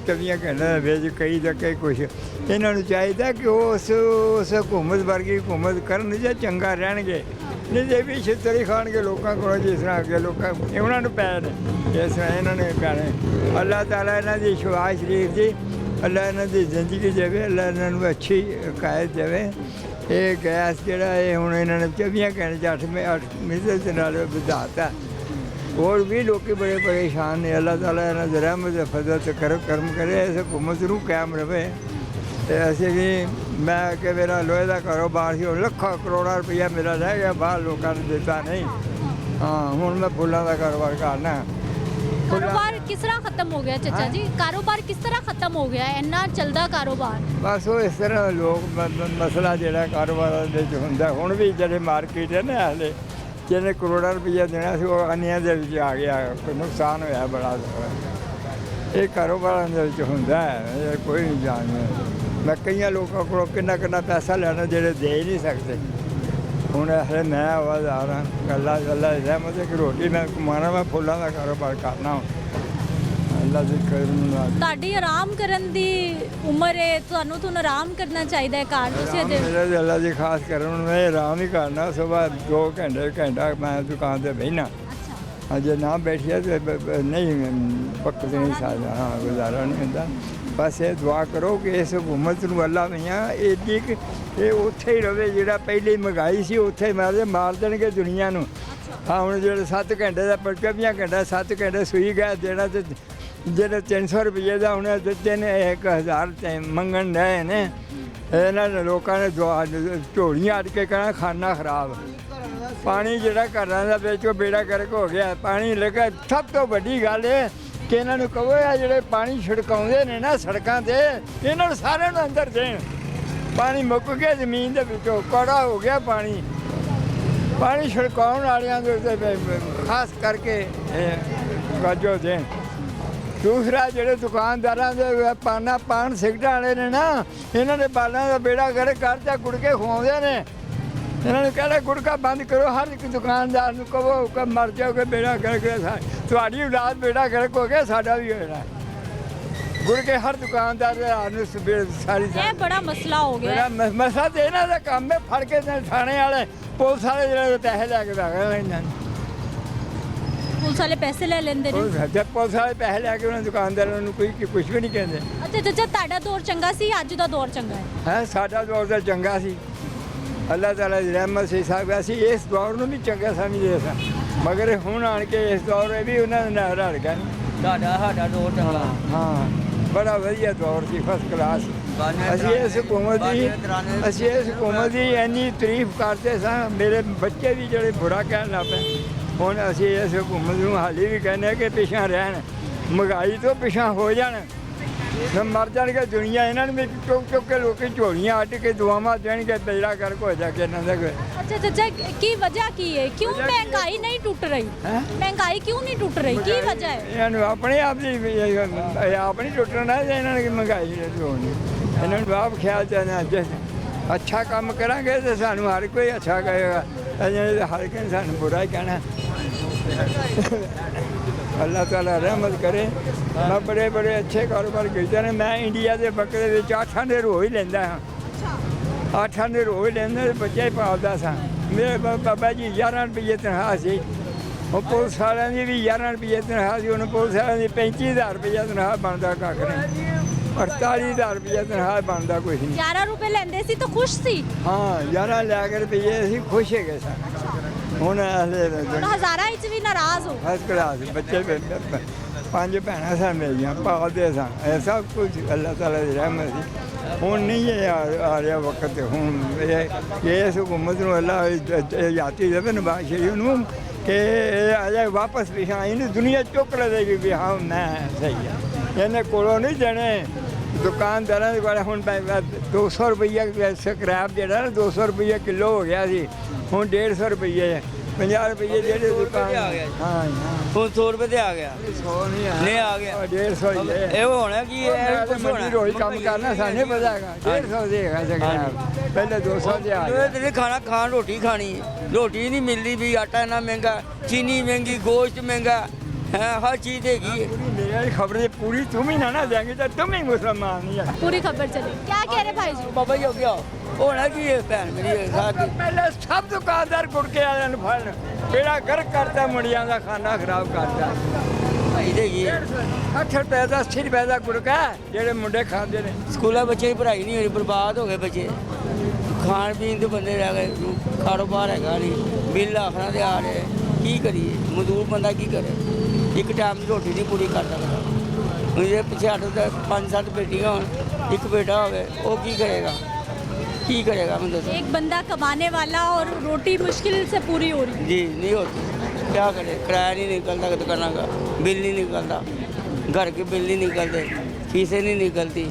S10: 24 ਘੰਟੇ ਦਾ ਵੇਚ ਕਈ ਦਾ ਕਈ ਕੁਛ ਇਹਨਾਂ ਨੂੰ ਚਾਹੀਦਾ ਕਿ ਉਸ ਹਕੂਮਤ ਵਰਗੀ ਹਕੂਮਤ ਕਰਨ ਜੇ ਚੰਗਾ ਰਹਿਣਗੇ ਨਹੀਂ ਜੇ ਵੀ ਛਿੱਤਰੀ ਖਾਣਗੇ ਲੋਕਾਂ ਕੋਲੋਂ ਜਿਸ ਤਰ੍ਹਾਂ ਅੱਗੇ ਲੋਕਾਂ ਉਹਨਾਂ ਨੂੰ ਪੈ ਨੇ ਇਸ ਤਰ੍ਹਾਂ ਇਹਨਾਂ ਨੇ ਪੈਣੇ ਅੱਲਾਹ ਤਾਲਾ ਇਹਨਾਂ ਦੀ ਸ਼ਿਫਾ ਸ਼ਰੀਫ ਦੀ ਅੱਲਾਹ ਇਹਨਾਂ ਦੀ ਜ਼ਿੰਦਗੀ ਦੇਵੇ ਅੱਲਾਹ ਇਹਨਾਂ ਨੂੰ ਅੱਛੀ ਕਾਇਦ ਦੇਵੇ ਇਹ ਗੈਸ ਜਿਹੜਾ ਇਹ ਹੁਣ ਇਹਨਾਂ ਨੇ 24 ਘੰਟੇ 8 ਮੀਟਰ ਦੇ ਨਾਲ ਵਧਾਤਾ ਹੋਰ ਵੀ ਲੋਕ ਬੜੇ ਪਰੇਸ਼ਾਨ ਨੇ ਅੱਲਾਹ ਤਾਲਾ ਇਹਨਾਂ ਦੀ ਰਹਿਮਤ ਫਜ਼ਲ ਤੇ ਕਰਮ ਕਰੇ ਇਸ ਹਕੂਮਤ ਨੂੰ ਕਾਇਮ ਰਵੇ ਤੇ ਅਸੀਂ ਵੀ ਮੈਂ ਕਿ ਮੇਰਾ ਲੋਹੇ ਦਾ ਕਾਰੋਬਾਰ ਸੀ ਉਹ ਲੱਖਾਂ ਕਰੋੜਾਂ ਰੁਪਈਆ ਮੇਰਾ ਰਹਿ ਗਿਆ ਬਾਹਰ ਲੋਕਾਂ ਨੂੰ ਦਿੱਤਾ ਨਹੀਂ ਹਾਂ ਹੁਣ ਮੈਂ ਫੁੱਲਾਂ ਦਾ ਕਾਰੋਬਾਰ ਕਰਨਾ
S1: कारोबार किस तरह खत्म हो गया चाचा जी? कारोबार किस तरह खत्म हो गया है, इन्ना चलदा कारोबार?
S10: ਬਸ ਉਹ ਇਸ ਤਰ੍ਹਾਂ ਲੋਕ ਮਸਲਾ ਜਿਹੜਾ ਕਾਰੋਬਾਰਾਂ ਦੇ ਵਿੱਚ ਹੁੰਦਾ ਹੁਣ ਵੀ ਜਿਹੜੇ ਮਾਰਕੀਟ ਹੈ ਨਾ ਹਲੇ ਜਿਹਨੇ ਕਰੋੜਾਂ ਰੁਪਈਆ ਦੇਣਾ ਸੀ ਉਹ ਅੰਨਿਆਂ ਦੇ ਵਿੱਚ ਆ ਗਿਆ ਕੋਈ ਨੁਕਸਾਨ ਹੋਇਆ ਬੜਾ ਇਹ ਕਾਰੋਬਾਰਾਂ ਦੇ ਵਿੱਚ ਹੁੰਦਾ ਹੈ ਇਹ ਕੋਈ ਨਹੀਂ ਜਾਣਦਾ ਮੈਂ ਕਈਆਂ ਲੋਕਾਂ ਕੋਲੋਂ ਕਿੰਨਾ ਪੈਸਾ ਲੈਣਾ ਜਿਹੜੇ ਦੇ ਹੀ ਨਹੀਂ ਸਕਦੇ ਹੁਣ ਇਹ ਮੈਂ ਆਵਾਜ਼ ਆ ਰਹਾ ਅੱਲਾ ਰਹਿਮਤ ਹੈ ਕਿ ਰੋਟੀ ਮੈਂ ਕਮਾਉਣਾ ਮੈਂ ਫੁੱਲਾਂ ਦਾ ਕਾਰੋਬਾਰ ਕਰਨਾ ਅੱਲਾ ਦੀ ਕਰਮ
S1: ਤੁਹਾਡੀ ਆਰਾਮ ਕਰਨ ਦੀ ਉਮਰ ਹੈ ਤੁਹਾਨੂੰ ਆਰਾਮ ਕਰਨਾ ਚਾਹੀਦਾ ਹੈ ਘਰ ਤੁਸੀਂ ਅਜੇ
S10: ਮੇਰੇ ਅੱਲਾ ਦੀ ਖਾਸ ਕਰਨ ਮੈਂ ਆਰਾਮ ਹੀ ਕਰਨਾ ਸਵੇਰ 2 ਘੰਟਾ ਮੈਂ ਦੁਕਾਨ ਤੇ ਬਹਿਣਾ ਅਜੇ ਨਾ ਬੈਠਿਆ ਤੇ ਨਹੀਂ ਪੱਕਦੇ ਨਹੀਂ ਸਾਡਾ ਹਾਂ ਗੁਜ਼ਾਰਾ ਨਹੀਂ ਹੁੰਦਾ ਬਸ ਇਹ ਦੁਆ ਕਰੋ ਕਿ ਇਸ ਹਕੂਮਤ ਨੂੰ ਅੱਲਾ ਮੀਆਂ ਏਡੀ ਕਿ ਇਹ ਉੱਥੇ ਹੀ ਰਵੇ ਜਿਹੜਾ ਪਹਿਲੀ ਮਹਿੰਗਾਈ ਸੀ ਉੱਥੇ ਮਾਰ ਦੇਣਗੇ ਦੁਨੀਆ ਨੂੰ ਹਾਂ ਹੁਣ ਜਿਹੜੇ 7 ਘੰਟੇ ਦਾ 24 ਘੰਟਾ 7 ਘੰਟੇ ਸੂਈ ਗੈਸ ਦੇਣਾ ਤੇ ਜਿਹੜੇ 300 ਰੁਪਏ ਦਾ ਹੁਣ ਦਿੱਤੇ ਨੇ 1000 ਤੇ ਮੰਗਣ ਡਏ ਨੇ ਇਹਨਾਂ ਨੇ ਲੋਕਾਂ ਨੇ ਝੋਲੀਆਂ ਅੱਡ ਕੇ ਕਹਿਣਾ ਖਾਣਾ ਖਰਾਬ ਪਾਣੀ ਜਿਹੜਾ ਘਰਾਂ ਦਾ ਵਿੱਚ ਉਹ ਬੇੜਾ ਗਰਕ ਹੋ ਗਿਆ ਪਾਣੀ ਲੱਗਾ ਸਭ ਤੋਂ ਵੱਡੀ ਗੱਲ ਇਹ ਕਿ ਇਹਨਾਂ ਨੂੰ ਕਹੋ ਆ ਜਿਹੜੇ ਪਾਣੀ ਛਿੜਕਾਉਂਦੇ ਨੇ ਨਾ ਸੜਕਾਂ 'ਤੇ ਇਹਨਾਂ ਨੂੰ ਸਾਰਿਆਂ ਨੂੰ ਅੰਦਰ ਦੇਣ ਪਾਣੀ ਮੁੱਕ ਗਿਆ ਜ਼ਮੀਨ ਦੇ ਵਿੱਚੋਂ ਕੌੜਾ ਹੋ ਗਿਆ ਪਾਣੀ ਛਿੜਕਾਉਣ ਵਾਲਿਆਂ ਦੇ ਉੱਤੇ ਖਾਸ ਕਰਕੇ ਵਾਜੋ ਦੇਣ ਦੂਸਰਾ ਜਿਹੜੇ ਦੁਕਾਨਦਾਰਾਂ ਦੇ ਪਾਨ ਸਿਗਰਟਾਂ ਵਾਲੇ ਨੇ ਨਾ ਇਹਨਾਂ ਦੇ ਬਾਲਾਂ ਦਾ ਬੇੜਾ ਗਰਕ ਕਰਤਾ ਗੁੜਕੇ ਖਵਾਉਂਦੇ ਨੇ ਇਹਨਾਂ ਨੂੰ ਕਹਿੰਦਾ ਗੁੜਕਾ ਬੰਦ ਕਰੋ ਹਰ ਇੱਕ ਦੁਕਾਨਦਾਰ ਨੂੰ ਕਹੋ ਕਿ ਮਰ ਜਾਓਗੇ ਬੇੜਾ ਗਰਕ ਤੁਹਾਡੀ ਔਲਾਦ ਬੇੜਾ ਗਰਕ ਹੋ ਗਿਆ ਸਾਡਾ ਵੀ ਹੋਣਾ ਗੁੜਕੇ ਹਰ ਦੁਕਾਨਦਾਰ ਨੂੰ ਸਾਰੀ
S1: ਇਹ ਬੜਾ ਮਸਲਾ ਹੋ ਗਿਆ
S10: ਮਸਲਾ ਤੇ ਇਹਨਾਂ ਦਾ ਕੰਮ ਹੈ ਫੜ ਕੇ ਥਾਣੇ ਵਾਲੇ ਪੁਲਿਸ ਵਾਲੇ ਜਿਹੜੇ ਪੈਸੇ ਲੈ ਕੇ ਵਗ ਲੈਂਦੇ
S1: ਪੁਲਿਸ ਵਾਲੇ ਪੈਸੇ ਲੈ ਲੈਂਦੇ ਨੇ
S10: ਜਦ ਪੁਲਿਸ ਵਾਲੇ ਪੈਸੇ ਲੈ ਕੇ ਉਹਨਾਂ ਦੁਕਾਨਦਾਰਾਂ ਨੂੰ ਕੋਈ ਕੁਝ ਵੀ ਨਹੀਂ ਕਹਿੰਦੇ
S1: ਅੱਛਾ ਚਾਚਾ ਤੁਹਾਡਾ ਦੌਰ ਚੰਗਾ ਸੀ ਅੱਜ ਦਾ ਦੌਰ ਚੰਗਾ ਹੈ
S10: ਸਾਡਾ ਦੌਰ ਤਾਂ ਚੰਗਾ ਸੀ ਅੱਲਾਹ ਤਾਲਾ ਦੀ ਰਹਿਮਤ ਸੀ ਸਾਹਿਬ ਅਸੀਂ ਇਸ ਦੌਰ ਨੂੰ ਵੀ ਚੰਗਾ ਸਮਝਦੇ ਸਾਂ ਮਗਰ ਹੁਣ ਆਣ ਕੇ ਇਸ ਦੌਰ ਵੀ ਉਹਨਾਂ ਦੇ ਨਾਲ ਰਲ ਗਿਆ
S11: ਸਾਡਾ ਦੌਰ ਚੰਗਾ
S10: ਹਾਂ ਬੜਾ ਵਧੀਆ ਦੌਰ ਸੀ ਫਸਟ ਕਲਾਸ ਅਸੀਂ ਇਸ ਹਕੂਮਤ ਦੀ ਇੰਨੀ ਤਾਰੀਫ ਕਰਦੇ ਸਾਂ ਮੇਰੇ ਬੱਚੇ ਵੀ ਜਿਹੜੇ ਬੁਰਾ ਕਹਿਣ ਲੱਗ ਪਏ ਹੁਣ ਅਸੀਂ ਇਸ ਹਕੂਮਤ ਨੂੰ ਹਾਲੇ ਵੀ ਕਹਿੰਦੇ ਕਿ ਪਿਛਾਂ ਰਹਿਣ ਮਹਿੰਗਾਈ ਤੋਂ ਪਿਛਾਂ ਹੋ ਜਾਣ ਮਰ ਜਾਣਗੇ ਦੁਨੀਆ ਇਹਨਾਂ ਨੂੰ ਵੀ ਚੁੱਕ ਕੇ ਲੋਕੀ ਝੋਲੀਆਂ ਅੱਡ ਕੇ ਦੁਆਵਾਂ ਦੇਣਗੇ ਬੇੜਾ ਗਰਕ ਹੋ ਜਾ ਕੇ ਇਹਨਾਂ ਦਾ
S1: अच्छा चाचा की वजह की है क्यों महंगाई नहीं टूट रही महंगाई क्यों नहीं टूट रही की वजह है
S10: ਇਹਨਾਂ ਨੂੰ ਆਪਣੇ ਆਪ ਦੀ ਆਪ ਨਹੀਂ ਟੁੱਟਣਾ ਇਹਨਾਂ ਨੂੰ ਮਹਿੰਗਾਈ ਹੋਣੀ ਇਹਨਾਂ ਨੂੰ ਆਪ ਖਿਆਲ ਚਾਹਨਾ ਜਿਸ ਅੱਛਾ ਕੰਮ ਕਰਾਂਗੇ ਤੇ ਸਾਨੂੰ ਹਰ ਕੋਈ ਅੱਛਾ ਕਹੇਗਾ ਅਜੇ ਹਰ ਕੋਈ ਸਾਨੂੰ ਬੁਰਾ ਹੀ ਕਹਿਣਾ ਅੱਲਾਹ ਤਾਲਾ ਰਹਿਮਤ ਕਰੇ ਮੈਂ ਬੜੇ ਅੱਛੇ ਕਾਰੋਬਾਰ ਕੀਤੇ ਨੇ ਮੈਂ ਇੰਡੀਆ ਦੇ ਬੱਕਰੇ ਵਿੱਚ 8 ਆਨੇ ਰੋਜ਼ ਲੈਂਦਾ ਹਾਂ 8 ਆਨੇ ਰੋਜ਼ ਲੈਂਦਾ ਬੱਚੇ ਪਾਲਦਾ ਸਾਂ ਮੇਰੇ ਬਾਬਾ ਜੀ 11 ਰੁਪਏ ਤਨਖਾਹ ਸੀ ਉਹ ਪੁਲਿਸ ਵਾਲਿਆਂ ਦੀ ਵੀ 11 ਰੁਪਏ ਤਨਖਾਹ ਸੀ, ਉਹਨੂੰ ਪੁਲਿਸ ਵਾਲਿਆਂ ਦੀ 35,000 ਰੁਪਏ ਤਨਖਾਹ ਬਣਦਾ ਕੱਖ ਨਹੀਂ, 48,000 ਰੁਪਏ ਤਨਖਾਹ ਬਣਦਾ ਕੁਛ ਨਹੀਂ।
S1: 11 रुपए लेंदे सी तो खुश सी,
S10: ਹਾਂ 11 ਲੱਖ ਰੁਪਏ ਅਸੀਂ ਖੁਸ਼ ਹੈਗੇ ਸਾਂ। ਹੁਣ
S1: ਹੁਣ ਹਜ਼ਾਰਾਂ ਵਿੱਚ ਵੀ ਨਾਰਾਜ਼ ਹੋ।
S10: ਫਸਟ ਕਲਾਸ ਬੱਚੇ 5 ਭੈਣਾਂ ਸਨ ਮੇਰੀਆਂ, ਪਾਲਦੇ ਸਨ, ਇਹ ਸਭ ਕੁਝ ਅੱਲਾਹ ਤਾਲਾ ਦੀ ਰਹਿਮਤ ਸੀ। ਹੁਣ ਨਹੀਂ ਇਹ ਆ ਰਿਹਾ ਵਕਤ, ਹੁਣ ਇਸ ਹੁਕੂਮਤ ਨੂੰ ਅੱਲਾਹ ਯਾਤੀ ਦੇਵੇ ਨਵਾਜ਼ ਸ਼ਰੀਫ ਨੂੰ ਕਿ ਇਹ ਆ ਜਾਏ ਵਾਪਸ ਵੀ, ਹਾਂ ਇਹਨੂੰ ਦੁਨੀਆ ਚੁੱਕ ਲਵੇਗੀ ਵੀ ਹਾਂ ਮੈਂ ਸਹੀ ਆ, ਇਹਨੇ ਕੋਲੋਂ ਨਹੀਂ ਦੇਣੇ। ਦੁਕਾਨਦਾਰਾਂ ਦੇ ਕੋਲ ਹੁਣ 200 ਰੁਪਈਆ ਸਕ੍ਰੈਪ ਜਿਹੜਾ ਨਾ 200 ਰੁਪਈਆ ਕਿਲੋ ਹੋ ਗਿਆ ਸੀ, ਹੁਣ 150 ਰੁਪਈਏ 50 ਰੁਪਈਏ ਜਿਹੜੇ ਦੁਕਾਨ ਹਾਂ
S11: ਹੁਣ 100 ਰੁਪਏ ਤੇ ਆ ਗਿਆ,
S10: 100
S11: ਨਹੀਂ ਆ ਗਿਆ
S10: 150 ਹੀ ਹੈ।
S11: ਇਹ ਹੋਣਾ ਕੀ ਇਹ ਕੁਝ ਹੋਣਾ
S10: ਰੋਜ਼ ਕੰਮ ਕਰਨਾ ਸਾਨੂੰ ਪਤਾ ਹੈਗਾ, 150 ਦੇ ਹੈਗਾ ਸਕ੍ਰੈਪ, ਪਹਿਲੇ 200 ਦੇ ਆ ਗਿਆ।
S11: ਤੇ ਖਾਣਾ ਖਾਣ ਰੋਟੀ ਖਾਣੀ, ਰੋਟੀ ਨਹੀਂ ਮਿਲਦੀ ਵੀ, ਆਟਾ ਇੰਨਾ ਮਹਿੰਗਾ, ਚੀਨੀ ਮਹਿੰਗੀ, ਗੋਸ਼ਤ ਮਹਿੰਗਾ है, हर चीज़ हैगी है।
S10: मेरी खबरें पूरी तुम ही ना देंगे तो तुम ही मुसलमान नहीं है।
S1: पूरी खबर चली, क्या कह रहे भाई जी?
S11: बाबा जी हो गया होना की है भैन मेरी साथ
S10: पहले सब दुकानदार गुड़ के आ जाने फल, बेड़ा गर्क करता मुड़िया का खाना खराब करता।
S11: भाई देगी
S10: 60 रुपए का 80 रुपए का गुड़ का जेडे मुंडे खाते ने।
S11: स्कूलों बच्चे की पढ़ाई नहीं हो रही, बर्बाद हो गए बच्चे, खान पीन तो बंदे रह गए, कारोबार है नहीं, बिल आखना दे आ रहे, की करिए मजदूर बंदा की करे, एक टाइम की रोटी नहीं पूरी कर सकता। मुझे पिछले 5-7 बेटियां हो, एक बेटा हो गए, वो की करेगा मैं दसो।
S1: एक बंदा कमाने वाला और रोटी मुश्किल से पूरी हो रही।
S11: जी नहीं होती, क्या करे, किराया नहीं निकलता दुकाना का, बिल नहीं निकलता, घर के बिल नहीं निकलते, फीसें नहीं निकलती,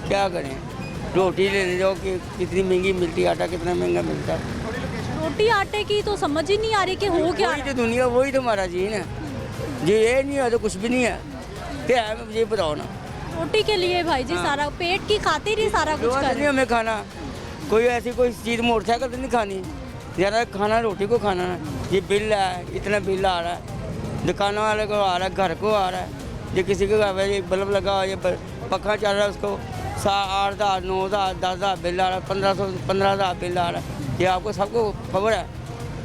S11: क्या करें। रोटी लेने जाओ कि कितनी महंगी मिलती, आटा कितना महंगा मिलता है।
S1: रोटी आटे की तो समझ ही नहीं आ रही कि हो क्या
S11: वही तो दुनिया, वही तो हमारा जीन है जी, ये नहीं है तो कुछ भी नहीं है, क्या है मुझे बताओ ना।
S1: रोटी के लिए भाई जी सारा पेट की खातिर ही सारा कुछ कर
S11: नहीं हमें खाना, कोई ऐसी कोई चीज़ मोटरसाइकिल तो नहीं खानी, ज़्यादा खाना रोटी को खाना है। ये बिल है, इतना बिल आ रहा है, दुकानों वाले को आ रहा है, घर को आ रहा है, ये किसी के घर ये बल्ब लगा हुआ, ये पखा चल रहा है, उसको 8,000 9,000 10,000 बिल आ रहा है, 15,000 बिल आ रहा है। ये आपको सबको खबर है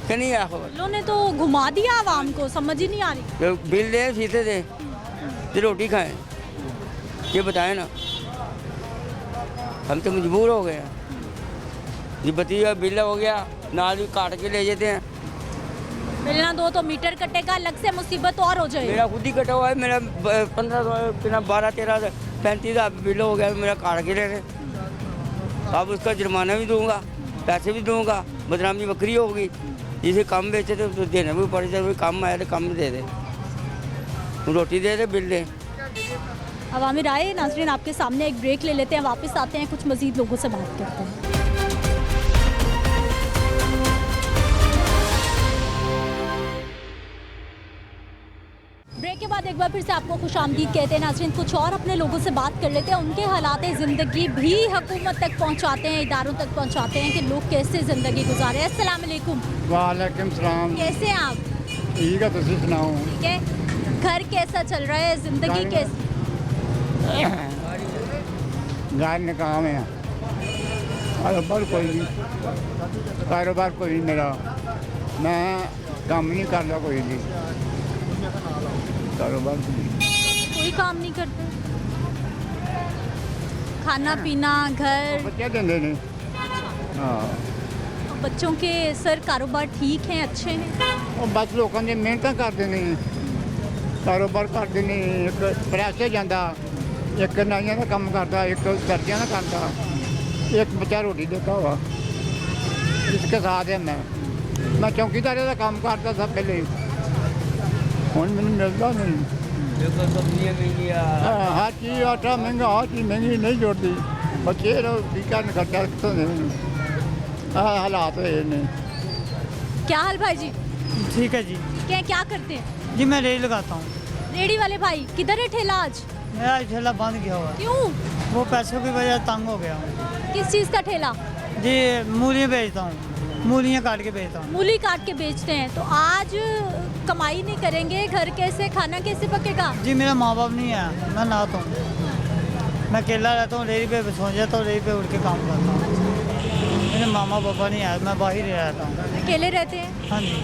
S11: कि नहीं है खबर?
S1: उन्होंने तो घुमा दिया आवाम को, समझ ही नहीं आ रही।
S11: तो बिल दें, फीसें दें, तो रोटी खाएं, ये बताएं ना। हम तो मजबूर हो गए हैं जी, बत्ती का बिल हो गया, नाल भी काट के ले जाते हैं।
S1: मिलना दो तो मीटर कटेगा, अलग से मुसीबत और हो जाएगी।
S11: मेरा खुद ही कटा हुआ है, मेरा 1500 12 13 35,000 बिल हो गया, मेरा काट के ले गए। अब उसका जुर्माना भी दूंगा, पैसे भी दूंगा, बदनामी बकरी होगी। जिसे कम बेचे तो देना भी पड़े, जब कम आया तो कम दे दे, रोटी दे दे, बिल दे।
S1: अवामी राय नाज़रीन, आपके सामने एक ब्रेक ले लेते हैं, वापस आते हैं, कुछ मज़ीद लोगों से बात करते हैं। ब्रेक के बाद एक बार फिर से आपको खुशामदीद कहते हैं नाज़रीन। कुछ और अपने लोगों से बात कर लेते हैं, उनके हालात ज़िंदगी भी हुकूमत तक पहुंचाते हैं, इदारों तक पहुंचाते हैं कि लोग कैसे ज़िंदगी गुजारे। अस्सलाम वालेकुम।
S2: वालेकुम सलाम।
S1: कैसे हैं आप?
S2: ठीक है, तुम सुनाओ।
S1: ठीक है, घर कैसा चल रहा है, ज़िंदगी कैसी?
S2: घर में काम है, कारोबार कोई नहीं, कारोबार कोई नहीं मेरा, मैं काम नहीं करता कोई नहीं, कारोबार
S1: कोई काम नहीं करते, खाना पीना घर
S2: बच्चे देंगे नहीं। हाँ,
S1: बच्चों के सर कारोबार ठीक हैं, अच्छे हैं?
S2: और बस लोगों ने मेहनत करते नहीं, कारोबार करते नहीं, एक प्रेस से जाता, एक नाइया का काम करता, एक दर्जिया का करता, एक बच्चा रोटी देता हुआ, इसके साथ है मैं चौकीदारी का काम करता था पहले, हूँ मैंने मिलता नहीं।
S11: देखो सब्जियाँ महंगी
S2: हर चीज़, आटा महंगा, हर चीज़ महंगी नहीं जोड़ती, बच्चे टीका नहीं खर्चा तो नहीं, हालात है नहीं।
S1: क्या हाल भाई जी?
S12: ठीक है जी।
S1: क्या करते हैं
S12: जी? मैं रेडी लगाता हूँ।
S1: रेडी वाले भाई, किधर है ठेला आज?
S12: मेरा ठेला बंद गया हुआ है।
S1: क्यों?
S12: वो पैसों की वजह से तंग हो गया हूँ।
S1: किस चीज़ का ठेला?
S12: जी मूलियाँ बेचता हूँ, मूलियाँ काट के बेचता हूँ।
S1: मूली काट के बेचते हैं, तो आज कमाई नहीं करेंगे, घर कैसे, खाना कैसे पकेगा?
S12: जी मेरा माँ बाप नहीं है, मैं नात हूँ, मैं अकेला रहता हूँ, रेडी पे सो जाता हूँ, रेडी पे उठ के काम करता हूँ। मेरे मामा पापा नहीं आए, मैं बाहर ही रहता हूँ।
S1: अकेले रहते हैं?
S12: हाँ जी।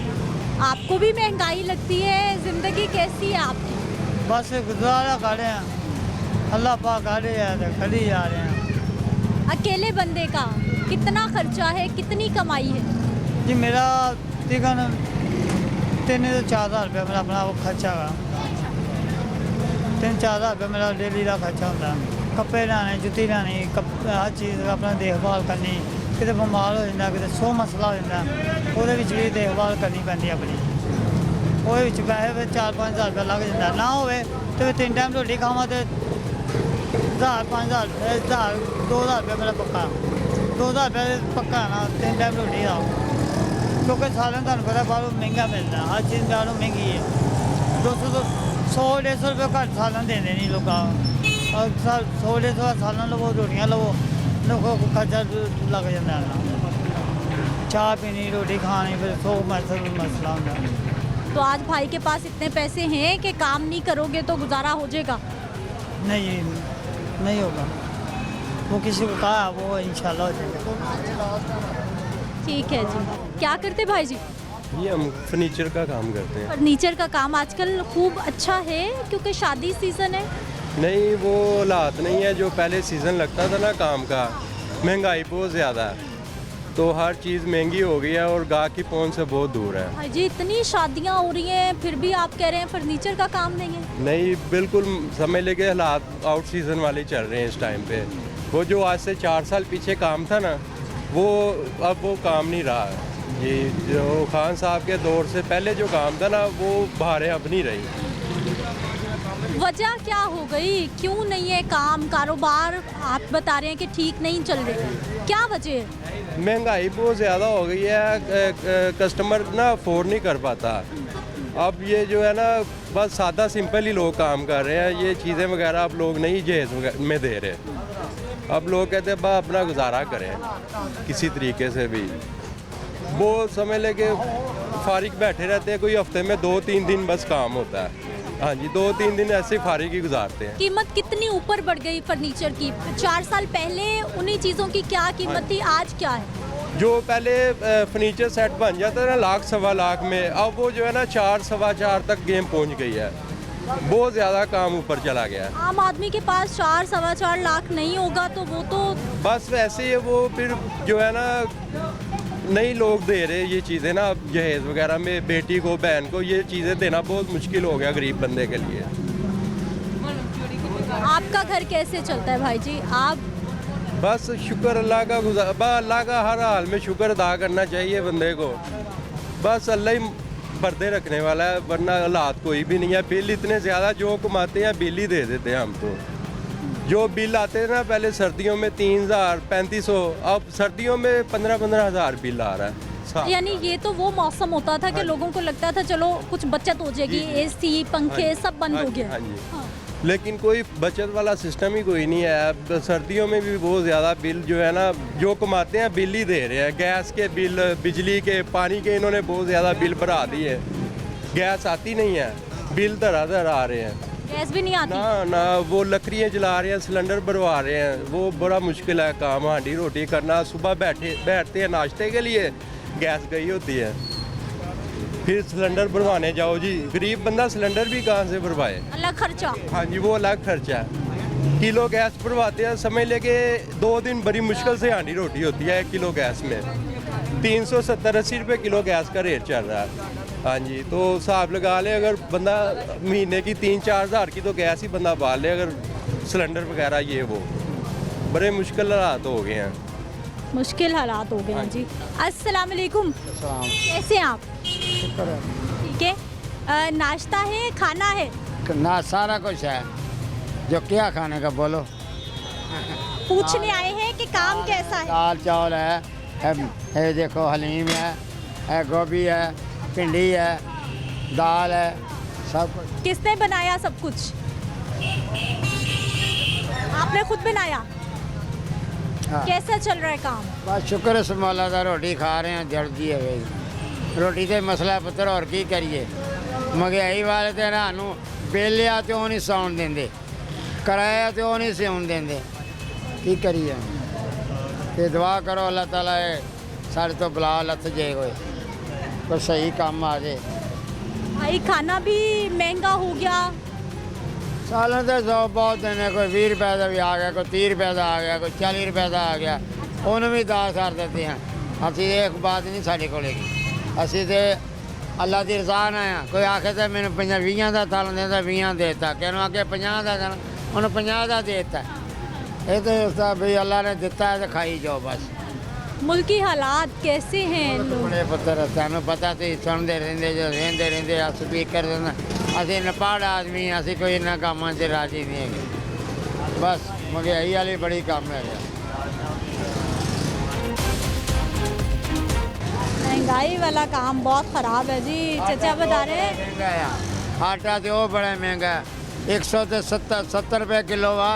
S1: आपको भी महंगाई लगती है? ज़िंदगी कैसी है आपकी?
S12: बस गुजारा कर रहे हैं, अल्लाह पाक कर रहे हैं तो खड़ी जा रहे हैं।
S1: अकेले बंदे का कितना खर्चा है, कितनी कमाई है?
S12: जी मेरा तकरीबन 3 से 4 हज़ार रुपया मेरा अपना वो खर्चा है। 3-4 हज़ार रुपया मेरा डेली का खर्चा होता है। कपड़े लाने, जुत्ती लानी, हर चीज़ का अपना देखभाल करनी, किते बीमार हो जाता, किते 100 मसला हो जाता, वो भी देखभाल करनी पैंती अपनी। वो पैसे 4-5 हज़ार रुपया लग जाता, ना हो तो 3 टाइम रोटी खावा तो 1000-5 हज़ार 2 हज़ार रुपया मेरा पक्का, 2 हज़ार रुपया पक्का है ना 3 टाइम रोटी खाओ। क्योंकि सालन तुम पता बाहरों महंगा मिलता है, हर चीज़ बाहरों महंगी है। 100-150 रुपये घट सालन देंगे नहीं लोग, और 100-150 सालन लवो, रोटियां लवो, लोगों को खर्चा लग जाता है। चाह पीनी, रोटी खानी, फिर 100 मसला होता है।
S1: तो आज भाई के पास इतने पैसे हैं कि काम नहीं करोगे तो गुजारा हो जाएगा?
S12: नहीं होगा, वो किसी को कहा वो इंशाल्लाह हो जाएगा।
S1: ठीक है जी। क्या करते भाई जी?
S8: ये हम फर्नीचर का काम करते हैं।
S1: फर्नीचर का काम आजकल खूब अच्छा है क्योंकि शादी सीजन है।
S8: नहीं, वो हालात नहीं है जो पहले सीज़न लगता था ना काम का। महंगाई बहुत ज़्यादा है तो हर चीज़ महंगी हो गई है और गाहक की पहुंच से बहुत दूर है।
S1: भाई जी इतनी शादियां हो रही हैं फिर भी आप कह रहे हैं फर्नीचर का काम नहीं है?
S8: नहीं, बिल्कुल समझ लेके हालात आउट सीज़न वाले चल रहे हैं इस टाइम पे। वो जो आज से 4 साल पीछे काम था ना, वो अब वो काम नहीं रहा है। ये जो खान साहब के दौर से पहले जो काम था ना, वो बहारें अब नहीं रही।
S1: वजह क्या हो गई, क्यों नहीं है काम, कारोबार आप बता रहे हैं कि ठीक नहीं चल रहे, क्या वजह है?
S8: महंगाई बहुत ज़्यादा हो गई है, कस्टमर ना अफोर्ड नहीं कर पाता। अब ये जो है ना बस सादा सिंपल ही लोग काम कर रहे हैं, ये चीज़ें वगैरह अब लोग नहीं जहेज में दे रहे। अब लोग कहते हैं बा अपना गुजारा करें किसी तरीके से भी। वो समझ ले के फारिग बैठे रहते हैं, कोई हफ्ते में 2-3 दिन बस काम होता है। हाँ जी, 2-3 दिन ऐसे फारिग ही गुजारते हैं।
S1: कीमत कितनी ऊपर बढ़ गई फर्नीचर की? 4 साल पहले उन्हीं चीज़ों की क्या कीमत थी, आज क्या है?
S8: जो पहले फर्नीचर सेट बन जाता है ना 1-1.25 लाख में, अब वो जो है ना 4-4.25 तक गेम पहुंच गई है। बहुत ज़्यादा काम ऊपर चला गया है।
S1: आम आदमी के पास 4-4.25 लाख नहीं होगा तो वो तो
S8: बस वैसे ही है, वो फिर जो है ना नहीं लोग दे रहे ये चीज़ें ना, जहेज वगैरह में बेटी को, बहन को ये चीज़ें देना बहुत मुश्किल हो गया गरीब बंदे के लिए।
S1: आपका घर कैसे चलता है भाई जी? आप
S8: बस शुक्र अल्लाह का, अल्लाह का हर हाल में शुक्र अदा करना चाहिए बंदे को। बस अल्लाह ही पर्दे रखने वाला है, वरना हालात कोई भी नहीं है। बिल इतने ज़्यादा जो कमाते हैं बिल ही दे देते हैं हम तो। जो बिल आते हैं ना पहले सर्दियों में 3000 3500, अब सर्दियों में 15-15 हज़ार बिल आ रहा है।
S1: यानी ये तो वो मौसम होता था कि लोगों को लगता था चलो कुछ बचत हो जाएगी, एसी पंखे सब बंद हो गए।
S8: हाँ जी, लेकिन कोई बचत वाला सिस्टम ही कोई नहीं है। अब सर्दियों में भी बहुत ज़्यादा बिल जो है ना, जो कमाते हैं बिल ही दे रहे हैं। गैस के बिल, बिजली के, पानी के इन्होंने बहुत ज़्यादा बिल बढ़ा दिए। गैस आती नहीं है, बिल धरा आ रहे हैं।
S1: गैस भी नहीं आती
S8: ना, वो लकड़ियाँ जला रहे हैं, सिलेंडर भरवा रहे हैं। वो बड़ा मुश्किल है काम, हांडी रोटी करना। सुबह बैठते हैं नाश्ते के लिए, गैस गई होती है, फिर सिलेंडर भरवाने जाओ जी। गरीब बंदा सिलेंडर भी कहाँ से भरवाए,
S1: अलग खर्चा।
S8: हाँ जी, वो अलग खर्चा है। किलो गैस भरवाते हैं, समझ लेके 2 दिन बड़ी मुश्किल से हांडी रोटी होती है 1 किलो गैस में। 370-80 रुपये किलो गैस का रेट चल रहा है। हाँ जी, तो हिसाब लगा ले, अगर बंदा महीने की 3-4 हज़ार की तो गैस ही बंदा बाल ले, अगर सिलेंडर वगैरह ये वो बड़े मुश्किल हालात हो गए हैं।
S1: मुश्किल हालात हो गए हैं जी। अस्सलाम वालेकुम, कैसे हैं आप? ठीक है। नाश्ता है, खाना है?
S13: ना, सारा कुछ है। जो क्या खाने का बोलो।
S1: पूछने आए हैं कि काम कैसा है?
S13: दाल चावल है, देखो हलीम है, गोभी है, भिंडी है, दाल है, सब कुछ।
S1: किसने बनाया सब कुछ? आपने खुद बनाया?
S13: हाँ।
S1: कैसा चल रहा है काम?
S13: बस शुक्र है मौला दा, रोटी खा रहे हैं, जल्दी है भाई। रोटी ते मसला पुत्र, और की करिए। महंगाई वाले तो ना बिल आ तो नहीं सौन देंगे, किराया तो नहीं सौन देंगे, की करिए। ते दुआ करो अल्लाह ताला साढ़े तो बला लथ जे कोई। कोई सही काम आ जाए।
S1: भाई खाना भी महंगा हो गया।
S13: सालन तो 100 बहुत दिन है, कोई 20 रुपए का भी आ गया, कोई 30 रुपए का आ गया, कोई 40 रुपए का आ गया, उन्हें भी 10 कर देते हैं। असं एक बात नहीं साढ़े को, असं तो अल्लाह की रजा ना है। कोई आखे तो मैंने 20 का तल देता 20 देता, कहना आगे 50 का देना, उन्हें 50 का देता। ये तो उसका भाई अल्लाह ने दिता है तो खाई जाओ बस।
S1: मुल्की हालात कैसे हैं लोग?
S13: बड़े पुत्र सानू पता तो सुनते रहते जो रहते रहते स्पीकर असं नपाड़ आदमी असं कोई इन्होंने कामों से राजी नहीं है। बस महंगाई वाली बड़ी कम है।
S1: महंगाई वाला काम बहुत ख़राब है जी। चाचा बता रहे हैं
S13: महंगा है आटा तो वो बड़ा महंगा है, 170 रुपए किलो वा।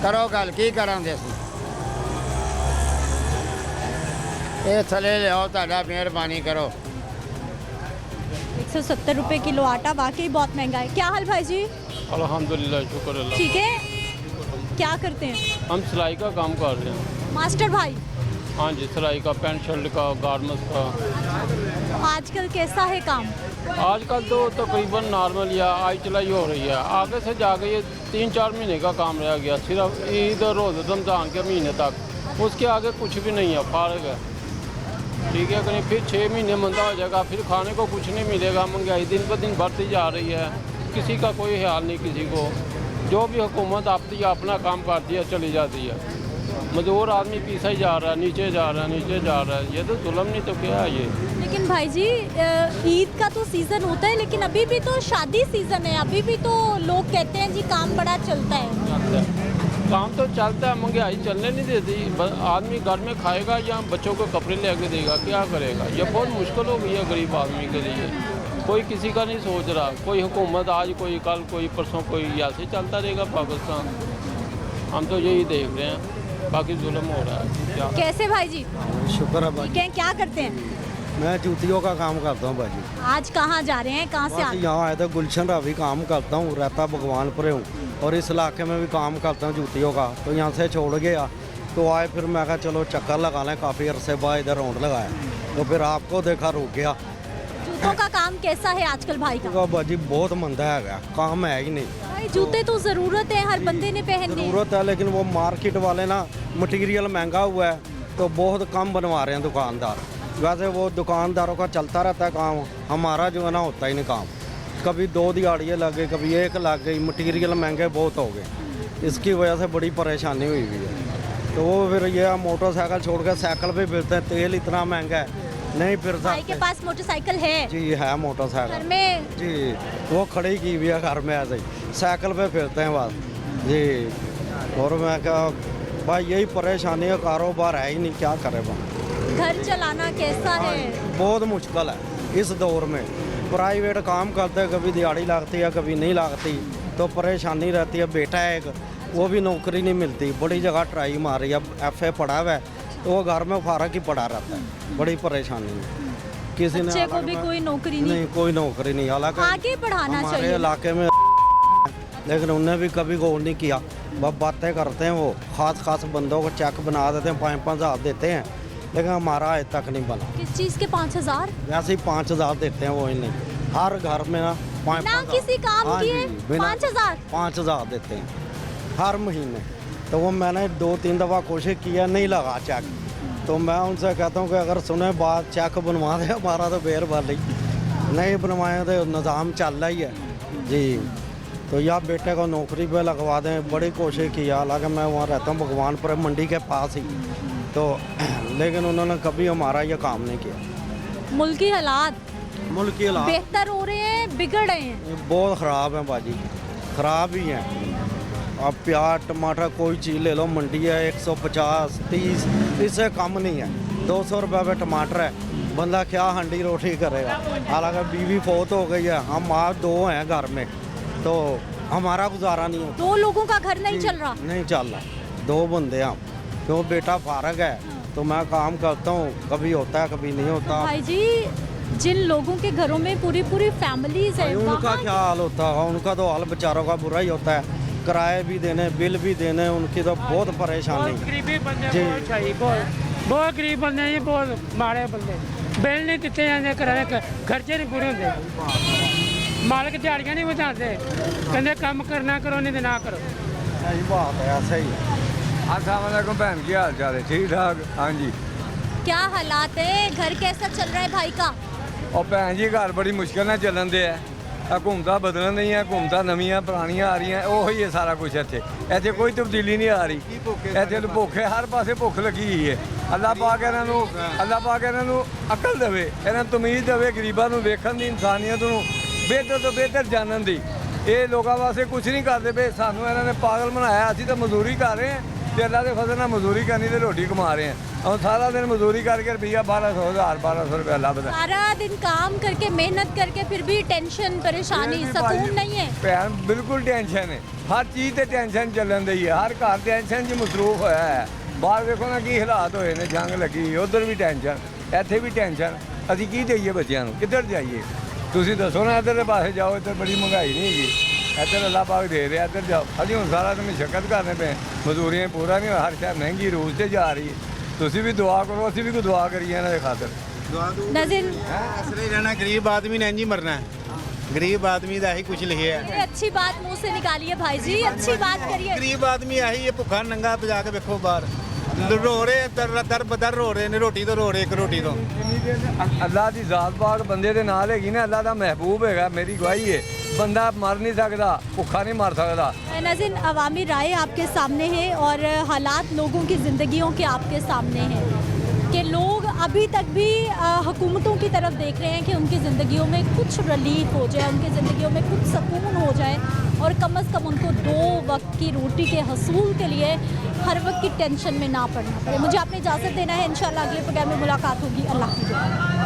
S13: करो गल की करा ये थले लियाओ, ताड़ा मेहरबानी करो।
S1: 170 रुपए किलो आटा वाकई बहुत महंगा है। क्या हाल भाई जी?
S14: अल्हम्दुलिल्लाह, शुक्र अल्लाह।
S1: ठीक है। क्या करते हैं?
S14: हम सिलाई का काम कर रहे हैं।
S1: मास्टर भाई?
S14: हाँ जी, सिलाई का, पैंट शर्ट का, गारमेंट्स का।
S1: आजकल कैसा है काम?
S14: आजकल तो तकरीबन नॉर्मल या आई चलाई हो रही है। आगे से जाके ये 3-4 महीने का काम रह गया, सिर्फ ईद और रोज़ रमज़ान के महीने तक। उसके आगे कुछ भी नहीं है, फारग है। ठीक है, कहीं फिर 6 महीने मंदा हो जाएगा, फिर खाने को कुछ नहीं मिलेगा। महंगाई दिन ब दिन बढ़ती जा रही है, किसी का कोई ख्याल नहीं किसी को। जो भी हुकूमत आती है अपना काम करती है, चली जाती है। मजदूर आदमी पीछे ही जा रहा है, नीचे जा रहा है, नीचे जा रहा है। ये तो जुल्म नहीं तो क्या है ये।
S1: लेकिन भाई जी ईद का तो सीज़न होता है, लेकिन अभी भी तो शादी सीज़न है। अभी भी तो लोग कहते हैं जी काम बड़ा चलता है।
S14: काम तो चलता है, महंगाई चलने नहीं देती। आदमी घर में खाएगा या बच्चों को कपड़े लेके देगा, क्या करेगा? ये बहुत मुश्किल हो गई है गरीब आदमी के लिए। कोई किसी का नहीं सोच रहा। कोई हुकूमत आज, कोई कल, कोई परसों, कोई ऐसे चलता रहेगा पाकिस्तान। हम तो यही देख रहे हैं, बाकी जुल्म हो रहा है। क्या
S1: कैसे भाई जी?
S9: शुक्र है
S1: ठीक है। क्या करते हैं?
S9: मैं जूतियों का काम करता हूँ बाजी।
S1: आज कहाँ जा रहे हैं? कहाँ से आ रहे हैं?
S9: यहाँ आए तो गुलशन रावी काम करता हूँ, रहता भगवानपुर हूँ और इस इलाके में भी काम करता हूँ जूतियों का। तो यहाँ से छोड़ गया तो आए, फिर मैं कहा चलो चक्कर लगा लें। काफ़ी अरसे बाद इधर राउंड लगाया तो फिर आपको देखा, रुक गया।
S1: जूतों का काम कैसा है आजकल भाई का?
S9: बाजी बहुत मंदा है, काम है ही नहीं।
S1: भाई जूते तो ज़रूरत है, हर बंदे ने पहनने।
S9: ज़रूरत है, लेकिन वो मार्केट वाले ना मटेरियल महंगा हुआ है तो बहुत कम बनवा रहे हैं दुकानदार। वैसे वो दुकानदारों का चलता रहता है काम, हमारा जो है ना होता ही नहीं काम। कभी 2 दिहाड़ियाँ लग गई, कभी 1 लग गई, मटेरियल महंगे बहुत हो गए। इसकी वजह से बड़ी परेशानी हुई है। तो वो फिर ये मोटरसाइकिल छोड़ कर साइकिल पे फिरते हैं। तेल इतना महंगा है, नहीं फिर
S1: भाई के पास मोटरसाइकिल है?
S9: जी है मोटरसाइकिल
S1: घर में?
S9: जी वो खड़ी की हुई है घर में, ऐसे ही साइकिल पे फिरते हैं बस जी। और मैं क्या भाई, यही परेशानी है, कारोबार है ही नहीं, क्या करें भाई।
S1: घर चलाना कैसा है?
S9: बहुत मुश्किल है इस दौर में। प्राइवेट काम करते हैं, कभी दिहाड़ी लगती है, कभी नहीं लगती, तो परेशानी रहती है। बेटा है एक, वो भी नौकरी नहीं मिलती, बड़ी जगह ट्राई मार रही है। FA पढ़ा हुआ है तो वो घर में फारक ही पड़ा रहता है, बड़ी परेशानी है। किसी ने
S1: बच्चे को भी कोई नौकरी नहीं?
S9: कोई नौकरी नहीं। हालांकि
S1: आगे बढ़ाना
S9: हमारे
S1: चाहिए
S9: इलाके में, लेकिन उन्हें भी कभी गौर नहीं किया। बस बातें करते हैं, वो खास बंदों को चेक बना देते हैं, 5-5 हज़ार देते हैं, लेकिन हमारा आज तक नहीं बना।
S1: किस चीज़ के 5,000?
S9: वैसे ही 5,000 देते हैं, वो ही नहीं। हर घर में ना 5,000
S1: ना किसी काम
S9: हाँ
S1: की
S9: जी,
S1: है?
S9: बिना
S1: 5,000?
S9: 5,000 देते हैं हर महीने। तो वो मैंने 2-3 दफ़ा कोशिश किया, नहीं लगा चेक। तो मैं उनसे कहता हूँ कि अगर सुने बात चेक बनवा दे, हमारा तो बेर भर नहीं बनवाए तो निज़ाम चल रहा ही है जी। तो या बेटे को नौकरी पे लगवा दें, बड़ी कोशिश की। हालांकि मैं वहाँ रहता हूँ भगवानपुर मंडी के पास ही, तो लेकिन उन्होंने कभी हमारा ये काम नहीं किया।
S1: मुल्की हालात बेहतर हो रहे हैं, बिगड़ रहे हैं?
S9: बहुत ख़राब है बाजी, ख़राब ही हैं। अब प्याज टमाटर कोई चीज़ ले लो, मंडी है 150, 30, इससे कम नहीं है। 200 रुपये पे टमाटर है, बंदा क्या हंडी रोटी करेगा। हालांकि बीवी फौत हो गई है, हम आज 2 हैं घर में, तो हमारा गुजारा नहीं होता।
S1: 2 लोगों का घर नहीं चल रहा?
S9: नहीं चल रहा, 2 बंदे हम, क्यों बेटा फारग है तो मैं काम करता हूँ, कभी होता है कभी नहीं होता।
S1: भाई जी जिन लोगों के घरों में पूरी फैमिलीज है,
S9: उनका क्या हाल होता है? उनका तो हाल बेचारों का बुरा ही होता है। किराए भी देने, बिल भी देने, उनकी तो बहुत परेशानी।
S12: गरीबी बंदे बहुत चाहिए, बहुत गरीब बंदे हैं, बहुत माड़े बंदे। ਬਿੱਲ ਨਹੀਂ ਦਿੱਤੇ ਜਾਂਦੇ, ਕਿਰਾਏ ਖਰਚੇ ਨਹੀਂ ਪੂਰੇ ਹੁੰਦੇ, ਮਾਲਕ ਦਿਹਾੜੀਆਂ ਨਹੀਂ ਵਧਾਉਂਦੇ, ਕਹਿੰਦੇ ਕੰਮ ਕਰਨਾ ਕਰੋ नहीं तो ना करो।
S10: सही बात है, सही है। अस्सलाम वालेकुम बहन, की हाल चाल है? ठीक ठाक। हाँ जी।
S1: क्या हालात है, घर कैसा चल रहा है भाई का?
S10: और भैन जी घर बड़ी मुश्किल ਨਾਲ ਚੱਲਣ ਦੇ ਆ ਹਕੂਮਤਾਂ ਬਦਲਣ ਦੀਆਂ, ਹਕੂਮਤਾਂ ਨਵੀਆਂ ਪੁਰਾਣੀਆਂ ਆ ਰਹੀਆਂ, ਉਹੀ ਹੈ ਸਾਰਾ ਕੁਝ ਇੱਥੇ ਕੋਈ ਤਬਦੀਲੀ ਨਹੀਂ ਆ ਰਹੀ। ਇੱਥੇ ਭੁੱਖ ਹੈ, ਹਰ ਪਾਸੇ ਭੁੱਖ ਲੱਗੀ ਹੋਈ ਹੈ। ਅੱਲਾਹ ਪਾਕ ਇਹਨਾਂ ਨੂੰ ਅਕਲ ਦੇਵੇ, ਇਹਨਾਂ ਨੂੰ ਤਮੀਜ਼ ਦੇਵੇ, ਗਰੀਬਾਂ ਨੂੰ ਵੇਖਣ ਦੀ, ਇਨਸਾਨੀਅਤ ਨੂੰ ਬਿਹਤਰ ਤੋਂ ਬਿਹਤਰ ਜਾਣਨ ਦੀ। ਇਹ ਲੋਕਾਂ ਵਾਸਤੇ ਕੁਝ ਨਹੀਂ ਕਰਦੇ ਪਏ, ਸਾਨੂੰ ਇਹਨਾਂ ਨੇ ਪਾਗਲ ਬਣਾਇਆ। ਅਸੀਂ ਤਾਂ ਮਜ਼ਦੂਰੀ ਕਰ ਰਹੇ ਹਾਂ ਤੇ ਅੱਲਾਹ ਦੇ ਫਜ਼ਲ ਨਾਲ ਮਜ਼ਦੂਰੀ ਕਰਨੀ ਤੇ ਰੋਟੀ ਕਮਾ ਰਹੇ ਹਾਂ। और सारा दिन मजदूरी करके रुपया 1200 रुपया लभदा।
S1: सारा दिन काम करके मेहनत करके फिर भी टेंशन परेशानी सुकून नहीं है।
S10: भैन बिल्कुल टेंशन है, हर चीज़ ते टेंशन चलन दी है, हर घर टेंशन च मसरूफ होया है। बाहर देखो ना की हालात होए ने, जंग लगी, उधर भी टेंशन, इत्थे भी टेंशन। असीं की देइए बच्चों नूं, किधर जाइए? तुसीं दसो ना, इधर दे पासे जाओ, इधर बड़ी महंगाई नहीं हैगी, इधर अल्लाह पाक दे रहा, इधर जाओ। असीं हुण सारा दिन मशक्कत करने पे, मजदूरियां पूरा नहीं, हर शहर महंगी रूज से जा रही है। ਤੁਸੀਂ ਵੀ ਦੁਆ ਕਰੋ, ਅਸੀਂ ਵੀ ਕੋਈ ਦੁਆ ਕਰੀਏ ਇਹਨਾਂ ਦੇ ਖਾਤਰ।
S1: नज़ीर
S15: असली रहना, गरीब आदमी ने इंज ही मरना है, गरीब आदमी का यही कुछ लिखे है।
S1: ये अच्छी बात मुंह से निकालिए भाई जी, अच्छी बात करिए।
S15: गरीब आदमी यही है, भुखा नंगा बजा के देखो बाहर रो रहे, दर बदर रो रहे ने, रोटी तो रो रहे, एक रोटी तो।
S10: ਅੱਲਾਹ ਦੀ ਜ਼ਾਤ ਪਾਕ ਬੰਦੇ ਦੇ ਨਾਲ ਹੈਗੀ ਨਾ, ਅੱਲਾਹ ਦਾ ਮਹਿਬੂਬ ਹੈਗਾ, ਮੇਰੀ ਗਵਾਹੀ ਹੈ। ਬੰਦਾ ਮਰ ਨਹੀਂ ਸਕਦਾ, ਭੁੱਖਾ नहीं मर सकता।
S1: नाज़रीन, अवामी राय आपके सामने है और हालात लोगों की ज़िंदगियों के आपके सामने हैं कि लोग अभी तक भी हुकूमतों की तरफ देख रहे हैं कि उनकी ज़िंदगियों में कुछ रिलीफ हो जाए, उनकी ज़िंदगियों में कुछ सुकून हो जाए और कम से कम उनको 2 वक्त की रोटी के हसूल के लिए हर वक्त की टेंशन में ना पड़ना पड़े। मुझे आपने इजाज़त देना है, इंशाल्लाह अगले प्रोग्राम में मुलाकात होगी। अल्लाह हाफ़िज़।